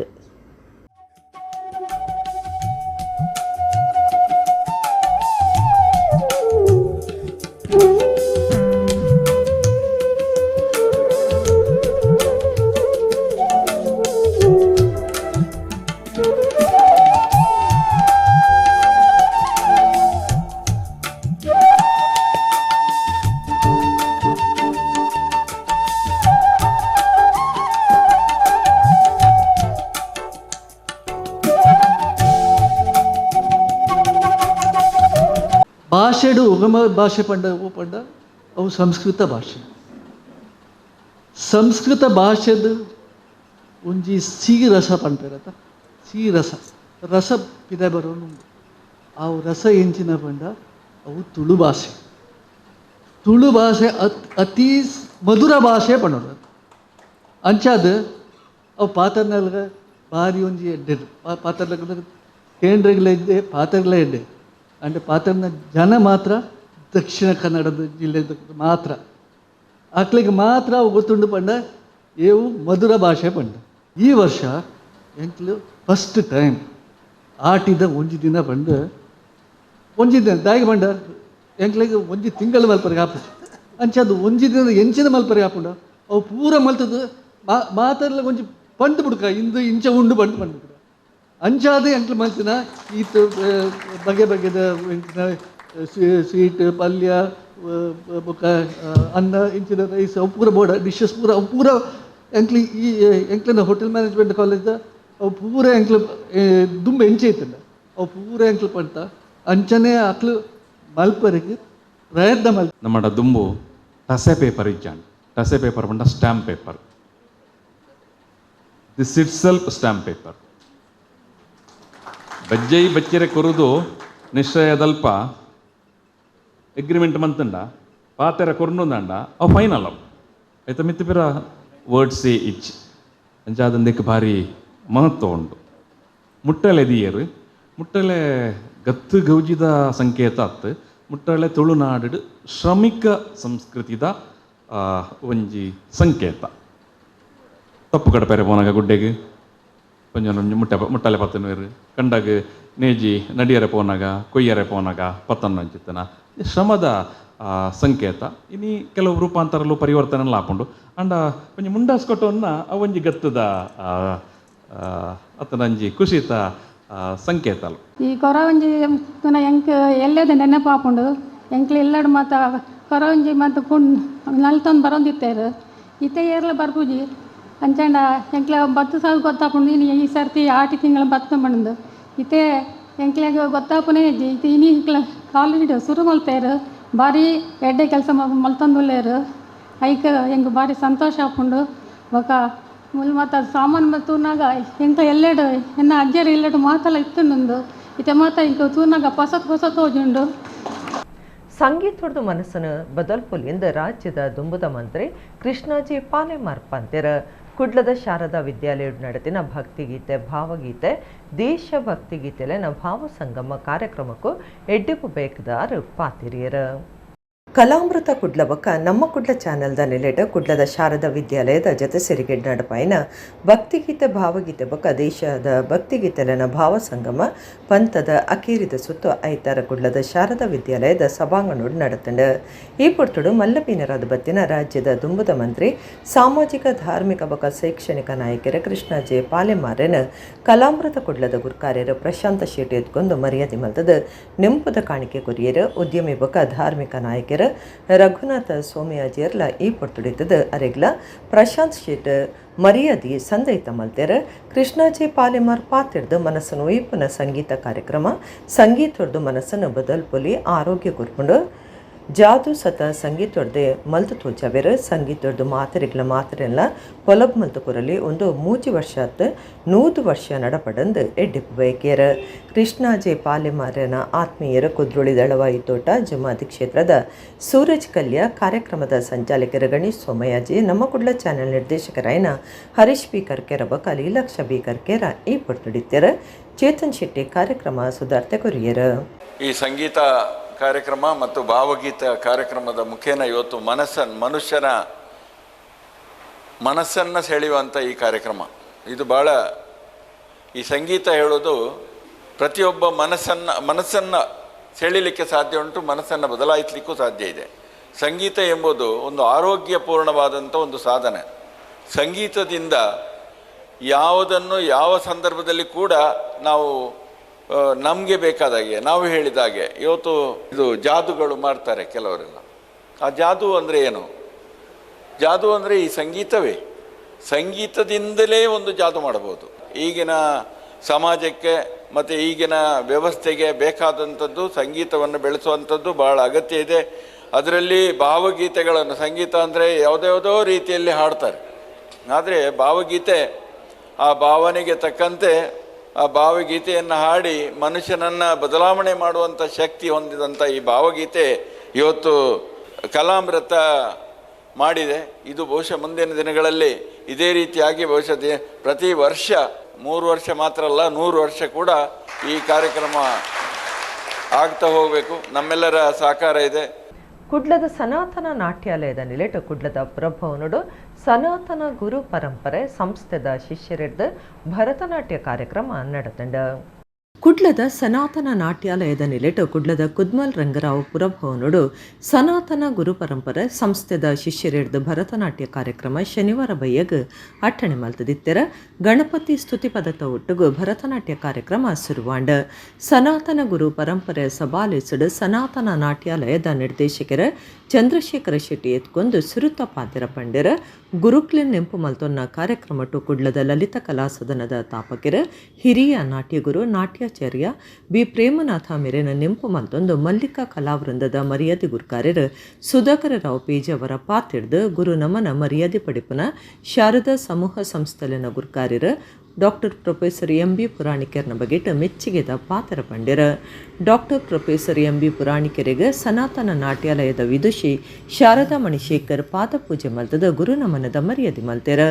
ಭಾಷೆಡು ಉಗಮ ಭಾಷೆ ಪಂಡ ಅವು ಸಂಸ್ಕೃತ ಭಾಷೆ. ಸಂಸ್ಕೃತ ಭಾಷೆದು ಒಂಜಿ ಸಿಹಿ ರಸ ಪಂಪೆರತ, ಸಿಹಿ ರಸ ಪಿದ ಬರೋನು ಅವು ರಸ ಎಂಚಿನ ಪಂಡ ಅವು ತುಳು ಭಾಷೆ. ತುಳು ಭಾಷೆ ಅತಿ ಮಧುರ ಭಾಷೆ ಪಂಡ ಅಂಚಾದ ಅವು ಪಾತ್ರನಲ್ಗ ಭಾರಿ ಒಂಜಿ ಎಡ್ಡೆ ಪಾತ್ರಲ ಕೇಂದ್ರಗಳ ಎಡ್ಡೆ ಪಾತ್ರಗಳ ಎಡ್ಡೆ అంటే ಪಾತ್ರನ ಜನ ಮಾತ್ರ ದಕ್ಷಿಣ ಕನ್ನಡದ ಜಿಲ್ಲೆದ ಮಾತ್ರ ಅಕ್ಲಿಗೆ ಮಾತ್ರ ಗೊತ್ತುಂಡು ಪಂಡ ಏವು ಮಧುರ ಭಾಷೆ ಪಂಡ. ಈ ವರ್ಷ ಎಂಕ್ಲು ಫಸ್ಟ್ ಟೈಮ್ ಆಟಿದ ಒಂಜಿ ದಿನ ಪಂಡ ಒಂಜಿ ದಿನ ದಾಗಿ ಪಂಡ ಎಂಕ್ಲಿಗೆ ಒಂಜಿ ತಿಂಗಳು ಮಲ್ಪರಿಗೆ ಹಾಪು ಅಂಚದು ಒಂಜಿ ದಿನ ಎಂಚಿನ ಮಲ್ಪರಿಗೆ ಹಾಪುಂಡ ಅವು ಪೂರ ಮಲ್ತದ್ದು ಮಾತಾಡ್ಲ ಒಂಜಿ ಪಂಡು ಬಿಡ್ಕ ಇಂದು ಇಂಚ ಉಂಡು ಪಂಡು ಪಂಡು ಬಿಡ ಅಂಚಾದ ಎಂಕ್ಲು ಮಲ್ತಿನ ಈತ ಬಗೆ ಬಗೆದ ಸ್ವೀಟ್ ಪಲ್ಯ ಬೊಕ್ಕ ಅನ್ನ ಇಂಚಿನ ರೈಸ್ ಅವು ಪೂರ ಬೋಡ ಡಿಶಸ್ ಪೂರ ಅವು ಪೂರ ಎಂಕ್ಲಿ ಈ ಎಂಕ್ಲಿನ ಹೋಟೆಲ್ ಮ್ಯಾನೇಜ್ಮೆಂಟ್ ಕಾಲೇಜ್ದ ಅವು ಪೂರ ಎಂಕ್ಲು ದುಂಬ ಎಂಚೆ ಇತ್ತಂಡ ಅವು ಪೂರ ಎಂಕ್ಲು ಪಂಟ ಅಂಚನೆ ಅಕ್ಲು ಮಲ್ಪರಿಗೆ ಪ್ರಯತ್ನ ಮಲ್ ನಮ್ಮ ದುಂಬು ಟಸೆ ಪೇಪರ್ ಇಜ್ಜಾಂಡ್. ಟಸೆ ಪೇಪರ್ ಪಂಡ stamp paper. This itself stamp paper ಬಜ್ಜೈ ಬಚ್ಚೆರೆ ಕೊರುದು ನಿಶ್ಚಯದಲ್ಪ ಎಗ್ರಿಮೆಂಟ್ ಮಂತಂಡ ಪಾತೆರ ಕೊರ್ನುಂದಂಡ ಅವು ಫೈನಲ್ ಅವು ಆಯ್ತಾ ಮಿತ್ತಿಪಿರ ವರ್ಡ್ ಸೇ ಇಚ್ ಅಂಚಾದಂದಕ್ಕೆ ಭಾರಿ ಮಹತ್ವ ಉಂಟು. ಮುಟ್ಟಲೆ ದಿಯರು ಮುಟ್ಟಲೆ ಗತ್ತು ಗೌಜಿದ ಸಂಕೇತ ಅತ್ತು ಮುಟ್ಟಲೆ ತುಳುನಾಡು ಶ್ರಮಿಕ ಸಂಸ್ಕೃತಿದ ಒಂಜಿ ಸಂಕೇತ. ತಪ್ಪು ಕಡಪೆರೆ ಪೋನಾಗ ಗುಡ್ಡೆಗೆ ಕೊಂಚ ಮುಟ್ಟಲೆ ಪತ್ತನೂರು ಕಂಡಾಗ ನೇಜಿ ನಡಿಯರೆ ಪೋನಾಗ ಕೊಯ್ಯರೆ ಪೋನಾಗ ಪತ್ತನ್ನು ಅಂಚಿತ್ತನ ಶ್ರಮದ ಸಂಕೇತ. ಇನ್ನು ಕೆಲವು ರೂಪಾಂತರಲು ಪರಿವರ್ತನೆ ಹಾಕೊಂಡು ಅಂಡ ಒಂಜಿ ಮುಂಡಾಸ್ಕೊಟ್ಟವನ್ನ ಅವೊಂಜಿ ಗತ್ತದ ಅತನಂಜಿ ಖುಷಿತ ಸಂಕೇತಲು. ಈ ಕೊರವಂಜಿ ಎಂಕ್ ಎಲ್ಲದ ನೆನಪಾಪುಂಡು ಎಂಕ್ಲು ಎಲ್ಲಡು ಮಾತ ಕೊರವಂಜಿ ಮತ್ತು ನಲ್ತೊಂದು ಬರೋದಿತ್ತೇರು ಇತ್ತೆ ಏರ್ಲ ಬರ್ಪುಜಿ ಅಂಚಂಡ ಎಂಕ್ಲ ಬತ್ತು ಸಾಲ ಗೊತ್ತಾಪುಂಡು ಇನ್ನು ಈ ಸರ್ತಿ ಆಟಿ ತಿಂಗಳ ಬತ್ತು ಬಂದು ಇತ್ತೆ ಎಂಕ್ಲೆಗೆ ಗೊತ್ತಾಪುನೇ ಇಜ್ಜಿ ಇತ್ತು ಇನ್ನು ಇಂಕ್ಲ ಕಾಲೇಜ್ ಶುರು ಮಲ್ತೇರು ಭಾರಿ ಎಡ್ಡೆ ಕೆಲಸ ಮಲ್ತೊಂದುಲ್ಲೇರು ಐಕ ಎಂಗೆ ಭಾರಿ ಸಂತೋಷ ಆಪುಂಡು ಬೊಕ ಮುಲ್ ಮತ್ತು ಸಾಮಾನು ತೂನಾಗ ಎಂಕ ಎಲ್ಲೆಡು ಎನ್ನ ಅಜ್ಜರು ಎಲ್ಲೆಡು ಮಾತೆಲ್ಲ ಇತ್ತುಂಡು ಇತ್ತೆ ಮಾತ ಇಂಕ ತೂನಾಗ ಹೊಸತು ಹೋಜುಂಡು. ಸಂಗೀತದ ಮನಸ್ಸನ್ನು ಬದಲ್ಪುಲಿಂದ ರಾಜ್ಯದ ದುಂಬುದ ಮಂತ್ರಿ ಕೃಷ್ಣಾಜಿ ಪಾಲೆಮಾರ್ ಪಂತೆರ ಕುಡ್ಲದ ಶಾರದಾ ವಿದ್ಯಾಲಯ ನಡೆದಿನ ಭಕ್ತಿಗೀತೆ ಭಾವಗೀತೆ ದೇಶಭಕ್ತಿ ಗೀತೆಲೆನ ಭಾವ ಸಂಗಮ ಕಾರ್ಯಕ್ರಮಕ್ಕೂ ಎಡ್ಡಿಪು ಬೇಕದಾರು ಪಾತಿರಿಯರ. ಕಲಾಮೃತ ಕುಡ್ಲಬಕ್ಕ ನಮ್ಮ ಕುಡ್ಲ ಚಾನೆಲ್ದ ನೆಲೆಡ ಕುಡ್ಲದ ಶಾರದಾ ವಿದ್ಯಾಲಯದ ಜೊತೆ ಸೇರಿಗೆ ನಡಪಾಯಿನ ಭಕ್ತಿಗೀತೆ ಭಾವಗೀತೆ ಬಕ್ಕ ದೇಶದ ಭಕ್ತಿಗೀತೆಲನ ಭಾವ ಸಂಗಮ ಪಂಥದ ಅಕೇರಿದ ಸುತ್ತು ಐತಾರ ಕುಡ್ಲದ ಶಾರದಾ ವಿದ್ಯಾಲಯದ ಸಭಾಂಗಣೋಡು ನಡತಂಡ. ಈ ಪೊರ್ತುಡು ಮಲ್ಲಬೀನರಾದ ಬತ್ತಿನ ರಾಜ್ಯದ ದುಂಬುದ ಮಂತ್ರಿ ಸಾಮಾಜಿಕ ಧಾರ್ಮಿಕ ಬಕ್ಕ ಶೈಕ್ಷಣಿಕ ನಾಯಕರ ಕೃಷ್ಣಾಜೆ ಪಾಲೆಮಾರೆನ ಕಲಾಮೃತ ಕುಡ್ಲದ ಗುರ್ಕಾರ್ಯರ ಪ್ರಶಾಂತ ಶೆಟ್ಟಿ ಎತ್ಕೊಂಡು ಮರ್ಯಾದೆ ಮಲ್ತದ ನೆಂಪುದ ಕಾಣಿಕೆ ಕೊರಿಯರ ಉದ್ಯಮಿ ಬಕ್ಕ ಧಾರ್ಮಿಕ ನಾಯಕರ ರಘುನಾಥ ಸೋಮಯಾಜಿಯರ್ಲ ಈ ಪೊರ್ತುಡಿತದ ಅರೆಗ್ಲ ಪ್ರಶಾಂತ್ ಶೇಟ್ ಮರ್ಯಾದಿ ಸಂದೈತ ಮಲ್ತೆರ ಕೃಷ್ಣಾಜಿ ಪಾಲೆಮಾರ್ ಪಾತಿರ್ದು ಮನಸ್ಸನ್ನು ಒಯ್ಪುನ ಸಂಗೀತ ಕಾರ್ಯಕ್ರಮ ಸಂಗೀತದ್ದು ಮನಸ್ಸನ್ನು ಬದಲ್ಪೊಲಿ ಆರೋಗ್ಯ ಕುರ್ಕೊಂಡು ಜಾದು ಸತ ಸಂಗೀತೊಡ್ದೆ ಮಲ್ತು ತೋಜಾವೆರ್ ಸಂಗೀತೊಡ್ದು ಮಾತೆರೆಗ್ಲ ಮಾತೆರೆಲ್ಲ ಪೊಲಬ್ ಮಲ್ತು ಕುರಲಿ ಒಂದು 3 ವರ್ಷತ್ 100 ವರ್ಷ ನಡಪಡಂದು ಎಡ್ಡಿಪ್ಪು ಬಯಕೇರ ಕೃಷ್ಣಾಜೆ ಪಾಲೆಮಾರನ ಆತ್ಮೀಯರ ಕುದ್ರುಳಿ ದಳವಾಯಿ ತೋಟ ಜಮಾತಿ ಕ್ಷೇತ್ರದ ಸೂರಜ್ ಕಲ್ಯ ಕಾರ್ಯಕ್ರಮದ ಸಂಚಾಲಕರ ಗಣೇಶ್ ಸೋಮಯಾಜಿ ನಮ್ಮ ಕುಡ್ಲ ಚಾನೆಲ್ ನಿರ್ದೇಶಕರಾಯನ ಹರೀಶ್ ಬಿ ಕರ್ಕೆರ ಬಕಾಲಿ ಲಕ್ಷ ಬಿ ಕರ್ಕೆರ ಈ ಪೊರ್ತುಡಿತ್ಯರ ಚೇತನ್ ಶೆಟ್ಟಿ ಕಾರ್ಯಕ್ರಮ ಸುಧಾರ್ತೆ ಕೊರಿಯರ. ಈ ಸಂಗೀತ ಕಾರ್ಯಕ್ರಮ ಮತ್ತು ಭಾವಗೀತ ಕಾರ್ಯಕ್ರಮದ ಮುಖೇನ ಇವತ್ತು ಮನುಷ್ಯನ ಮನಸ್ಸನ್ನು ಸೆಳೆಯುವಂಥ ಈ ಕಾರ್ಯಕ್ರಮ ಇದು ಭಾಳ ಈ ಸಂಗೀತ ಹೇಳೋದು ಪ್ರತಿಯೊಬ್ಬ ಮನಸ್ಸನ್ನು ಸೆಳೀಲಿಕ್ಕೆ ಸಾಧ್ಯ ಉಂಟು, ಮನಸ್ಸನ್ನು ಬದಲಾಯಿಸಲಿಕ್ಕೂ ಸಾಧ್ಯ ಇದೆ. ಸಂಗೀತ ಎಂಬುದು ಒಂದು ಆರೋಗ್ಯಪೂರ್ಣವಾದಂಥ ಒಂದು ಸಾಧನೆ. ಸಂಗೀತದಿಂದ ಯಾವುದನ್ನು ಯಾವ ಸಂದರ್ಭದಲ್ಲಿ ಕೂಡ ನಾವು ನಮಗೆ ಬೇಕಾದಾಗೆ ನಾವು ಹೇಳಿದಾಗೆ ಇವತ್ತು ಇದು ಜಾದುಗಳು ಮಾಡ್ತಾರೆ ಕೆಲವರೆಲ್ಲ. ಆ ಜಾದು ಅಂದರೆ ಏನು? ಜಾದು ಅಂದರೆ ಈ ಸಂಗೀತವೇ. ಸಂಗೀತದಿಂದಲೇ ಒಂದು ಜಾದು ಮಾಡಬಹುದು. ಈಗಿನ ಸಮಾಜಕ್ಕೆ ಮತ್ತು ಈಗಿನ ವ್ಯವಸ್ಥೆಗೆ ಬೇಕಾದಂಥದ್ದು ಸಂಗೀತವನ್ನು ಬೆಳೆಸುವಂಥದ್ದು ಭಾಳ ಅಗತ್ಯ ಇದೆ. ಅದರಲ್ಲಿ ಭಾವಗೀತೆಗಳನ್ನು, ಸಂಗೀತ ಅಂದರೆ ಯಾವುದ್ಯಾವುದೋ ರೀತಿಯಲ್ಲಿ ಹಾಡ್ತಾರೆ, ಆದರೆ ಭಾವಗೀತೆ ಆ ಭಾವನೆಗೆ ತಕ್ಕಂತೆ ಆ ಭಾವಗೀತೆಯನ್ನು ಹಾಡಿ ಮನುಷ್ಯನನ್ನು ಬದಲಾವಣೆ ಮಾಡುವಂಥ ಶಕ್ತಿ ಹೊಂದಿದಂಥ ಈ ಭಾವಗೀತೆ ಇವತ್ತು ಕಲಾಮೃತ ಮಾಡಿದೆ. ಇದು ಬಹುಶಃ ಮುಂದಿನ ದಿನಗಳಲ್ಲಿ ಇದೇ ರೀತಿಯಾಗಿ ಬಹುಶಃ ಪ್ರತಿ ವರ್ಷ 3 ವರ್ಷ ಮಾತ್ರ ಅಲ್ಲ 100 ವರ್ಷ ಕೂಡ ಈ ಕಾರ್ಯಕ್ರಮ ಆಗ್ತಾ ಹೋಗಬೇಕು. ನಮ್ಮೆಲ್ಲರ ಸಹಕಾರ ಇದೆ. ಕುಡ್ಲದ ಸನಾತನ ನಾಟ್ಯಾಲಯದ ನಿಲೆಟ್ ಕುಡ್ಲದ ಪ್ರಭವನುಡು ಸನಾತನ ಗುರು ಪರಂಪರೆ ಸಂಸ್ಥೆದ ಶಿಷ್ಯರಿದ್ದ ಭರತನಾಟ್ಯ ಕಾರ್ಯಕ್ರಮ ನಡೆತಂಡ. ಕುಡ್ಲದ ಸನಾತನ ನಾಟ್ಯಾಲಯದ ನಿಲೆಟ್ ಕುಡ್ಲದ ಕುದ್ಮಲ್ ರಂಗರಾವ್ ಪುರಭವನುಡು ಸನಾತನ ಗುರು ಪರಂಪರೆ ಸಂಸ್ಥೆದ ಶಿಷ್ಯರಿಡ್ದ ಭರತನಾಟ್ಯ ಕಾರ್ಯಕ್ರಮ ಶನಿವಾರ ಬಯ್ಯಗ್ ಅಟ್ಟಣೆ ಮಲ್ತದಿತ್ತೆರ ಗಣಪತಿ ಸ್ತುತಿ ಪದತ ಒಟ್ಟುಗು ಭರತನಾಟ್ಯ ಕಾರ್ಯಕ್ರಮ ಸುರುವಾಂಡ. ಸನಾತನ ಗುರು ಪರಂಪರೆ ಸಭಾಲಿಸಿಡು ಸನಾತನ ನಾಟ್ಯಾಲಯದ ನಿರ್ದೇಶಕರ ಚಂದ್ರಶೇಖರ ಶೆಟ್ಟಿ ಎತ್ಕೊಂದು ಸುರುತ ಪಾತೆರ ಪಂಡ್ಯರ ಗುರುಕ್ಲಿನ್ ನೆಂಪು ಮಲ್ತೊನ್ನ ಕಾರ್ಯಕ್ರಮಟ್ಟು ಕುಡ್ಲದ ಲಲಿತ ಕಲಾ ಸದನದ ತಾಪಕಿರ ಹಿರಿಯ ನಾಟ್ಯಗುರು ನಾಟ್ಯಾಚಾರ್ಯ ಬಿ ಪ್ರೇಮನಾಥ ಮೆರೆನ ನೆಂಪು ಮಲ್ತೊಂದು ಮಲ್ಲಿಕಾ ಕಲಾವೃಂದದ ಮರ್ಯಾದೆ ಗುರುಕಾರ್ಯರು ಸುಧಾಕರ ರಾವ್ ಪೇಜ್ ಅವರ ಪಾತಿಡ್ದು ಗುರು ನಮನ ಮರ್ಯಾದೆ ಪಡಿಪುನ ಶಾರದಾ ಸಮೂಹ ಸಂಸ್ಥೆಲಿನ ಗುರುಕಾರ್ಯರು ಡಾಕ್ಟರ್ ಪ್ರೊಫೆಸರ್ ಎಂ.ಬಿ. ಪುರಾಣಿಕರ್ನ ಬಗೆಟ್ ಮೆಚ್ಚುಗೆದ ಪಾತ್ರ ಪಂಡ್ಯರ. Doctor professor M B. ಪುರಾಣಿಕರಿಗೆ ಸನಾತನ ನಾಟ್ಯಾಲಯದ ವಿದುಷಿ ಶಾರದಾ ಮಣಿಶೇಖರ್ ಪಾದಪೂಜೆ ಮಲ್ತದ ಗುರು ನಮನದ ಮರ್ಯಾದೆ ಮಲ್ತೆರ.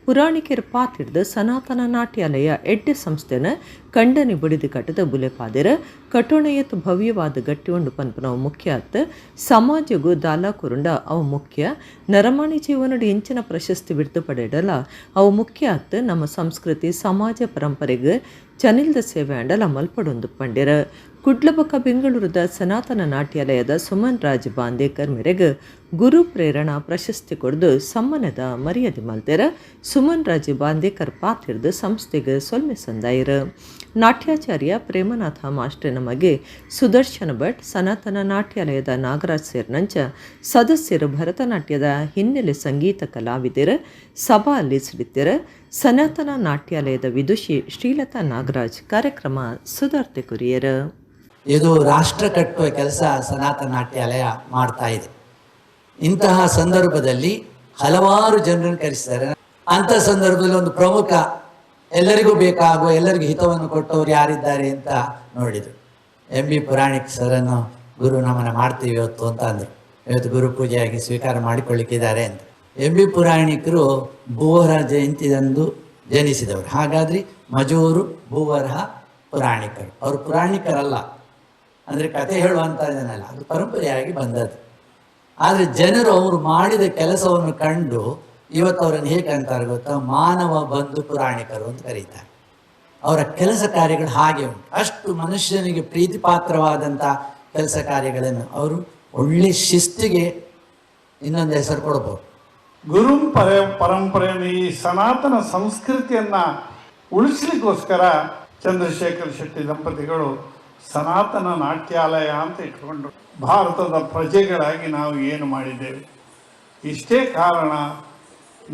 ಪುರಾಣಿಕರ ಪಾತಿಡ್ದು ಸನಾತನ ನಾಟ್ಯಾಲಯ ಎಡ್ಡೆ ಸಂಸ್ಥೆನ ಕಂಡನಿ ಬಡಿದು ಕಟ್ಟದ ಬುಲೆಪಾದೆರ ಕಟೋಣಯತ್ ಭವ್ಯವಾದ ಗಟ್ಟಿಯೊಂಡು ಪನ್ಪನವು ಮುಖ್ಯ ಅತ್ತ ಸಮಾಜಗೂ ದಾಲ ಕುರುಂಡ ಅವು ಮುಖ್ಯ ನರಮಾಣಿ ಜೀವನಡು ಹೆಂಚಿನ ಪ್ರಶಸ್ತಿ ಬಿಡ್ತು ಪಡೆಯಡಲ ಅವು ಮುಖ್ಯ ಅತ್ತ ನಮ್ಮ ಸಂಸ್ಕೃತಿ ಸಮಾಜ ಪರಂಪರೆಗೆ ಚನಿಲ್ದ ಸೇವೆ ಅಂಡಲ ಮಲ್ಪಡೊಂದು ಪಂಡ್ಯರ. ಕುಡ್ಲಬಕ ಬೆಂಗಳೂರದ ಸನಾತನ ನಾಟ್ಯಾಲಯದ ಸುಮನ್ ರಾಜ್ ಬಾಂದೇಕರ್ ಮೇರೆಗೆ ಗುರು ಪ್ರೇರಣಾ ಪ್ರಶಸ್ತಿ ಕೊಡ್ದು ಸಮ್ಮನದ ಮರ್ಯಾದೆ ಮಲ್ತೆರ. ಸುಮನ್ ರಾಜ್ ಬಾಂದೇಕರ್ ಪಾತಿಡ್ದು ಸಂಸ್ಥೆಗೆ ಸೊಲ್ಮೆ ಸಂದಾಯರ. ನಾಟ್ಯಾಚಾರ್ಯ ಪ್ರೇಮನಾಥ ಮಾಸ್ಟರ್ನ ಮಗೆ ಸುದರ್ಶನ ಭಟ್ ಸನಾತನ ನಾಟ್ಯಾಲಯದ ನಾಗರಾಜ್ ಸೇರ್ನಂಚ ಸದಸ್ಯರು ಭರತನಾಟ್ಯದ ಹಿನ್ನೆಲೆ ಸಂಗೀತ ಕಲಾವಿದರ ಸಭಾ ಅಲ್ಲಿಸಿಡಿತ್ತರ. ಸನಾತನ ನಾಟ್ಯಾಲಯದ ವಿದುಷಿ ಶ್ರೀಲತಾ ನಾಗರಾಜ್ ಕಾರ್ಯಕ್ರಮ ಸುಧಾರ್ತೆ ಕುರಿಯರ. ಇದು ರಾಷ್ಟ್ರ ಕಟ್ಟುವ ಕೆಲಸ ಸನಾತನ ನಾಟ್ಯಾಲಯ ಮಾಡ್ತಾ ಇದೆ. ಇಂತಹ ಸಂದರ್ಭದಲ್ಲಿ ಹಲವಾರು ಜನರನ್ನು ಕರೆಸಿದ್ದಾರೆ. ಅಂಥ ಸಂದರ್ಭದಲ್ಲಿ ಒಂದು ಪ್ರಮುಖ ಎಲ್ಲರಿಗೂ ಬೇಕಾಗುವ ಎಲ್ಲರಿಗೂ ಹಿತವನ್ನು ಕೊಟ್ಟವರು ಯಾರಿದ್ದಾರೆ ಅಂತ ನೋಡಿದರು. ಎಂ.ಬಿ. ಪುರಾಣಿಕ್ ಸರನ್ನು ಗುರು ನಮನ ಮಾಡ್ತೀವಿ ಇವತ್ತು ಅಂತ ಅಂದರು. ಇವತ್ತು ಗುರು ಪೂಜೆಯಾಗಿ ಸ್ವೀಕಾರ ಮಾಡಿಕೊಳ್ಳಿಕ್ಕಿದ್ದಾರೆ ಅಂತ. ಎಂ.ಬಿ. ಪುರಾಣಿಕರು ಭೂವರಹ ಜಯಂತಿದಂದು ಜನಿಸಿದವರು. ಹಾಗಾದ್ರೆ ಮಜೂರು ಭೂವರಹ ಪುರಾಣಿಕರು. ಅವರು ಪುರಾಣಿಕರಲ್ಲ, ಅಂದರೆ ಕತೆ ಹೇಳುವಂಥ ಜನಲ್ಲ, ಅದು ಪರಂಪರೆಯಾಗಿ ಬಂದದ್ದು. ಆದರೆ ಜನರು ಅವರು ಮಾಡಿದ ಕೆಲಸವನ್ನು ಕಂಡು ಇವತ್ತು ಅವರನ್ನು ಹೇಗೆ ಅಂತಾರೆ ಗೊತ್ತಾ, ಮಾನವ ಬಂಧು ಪುರಾಣಿಕರು ಅಂತ ಕರೀತಾರೆ. ಅವರ ಕೆಲಸ ಕಾರ್ಯಗಳು ಹಾಗೆ ಉಂಟು. ಅಷ್ಟು ಮನುಷ್ಯನಿಗೆ ಪ್ರೀತಿಪಾತ್ರವಾದಂಥ ಕೆಲಸ ಕಾರ್ಯಗಳನ್ನು ಅವರು ಒಳ್ಳೆ ಶಿಸ್ತಿಗೆ ಇನ್ನೊಂದು ಹೆಸರು ಕೊಡ್ಬೋದು. ಗುರು ಪರಂಪರೆಯನ್ನು ಈ ಸನಾತನ ಸಂಸ್ಕೃತಿಯನ್ನ ಉಳಿಸ್ಲಿಕ್ಕೋಸ್ಕರ ಚಂದ್ರಶೇಖರ್ ಶೆಟ್ಟಿ ದಂಪತಿಗಳು ಸನಾತನ ನಾಟ್ಯಾಲಯ ಅಂತ ಇಟ್ಕೊಂಡ್ರು. ಭಾರತದ ಪ್ರಜೆಗಳಾಗಿ ನಾವು ಏನು ಮಾಡಿದ್ದೇವೆ? ಇಷ್ಟೇ ಕಾರಣ,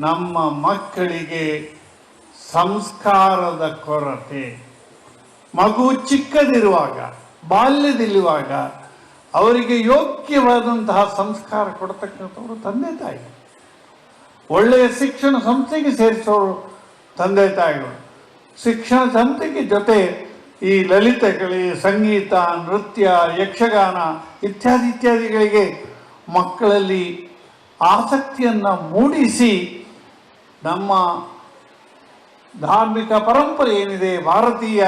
ನಮ್ಮ ಮಕ್ಕಳಿಗೆ ಸಂಸ್ಕಾರದ ಕೊರತೆ. ಮಗು ಚಿಕ್ಕದಿರುವಾಗ, ಬಾಲ್ಯದಲ್ಲಿರುವಾಗ ಅವರಿಗೆ ಯೋಗ್ಯವಾದಂತಹ ಸಂಸ್ಕಾರ ಕೊಡ್ತಕ್ಕಂಥವ್ರು ತಂದೆ ತಾಯಿ, ಒಳ್ಳೆಯ ಶಿಕ್ಷಣ ಸಂಸ್ಥೆಗೆ ಸೇರಿಸೋರು ತಂದೆ ತಾಯಿಗಳು. ಶಿಕ್ಷಣ ಸಂಸ್ಥೆಗೆ ಜೊತೆ ಈ ಲಲಿತಕಲೆ, ಸಂಗೀತ, ನೃತ್ಯ, ಯಕ್ಷಗಾನ ಇತ್ಯಾದಿಗಳಿಗೆ ಮಕ್ಕಳಲ್ಲಿ ಆಸಕ್ತಿಯನ್ನು ಮೂಡಿಸಿ ನಮ್ಮ ಧಾರ್ಮಿಕ ಪರಂಪರೆ ಏನಿದೆ, ಭಾರತೀಯ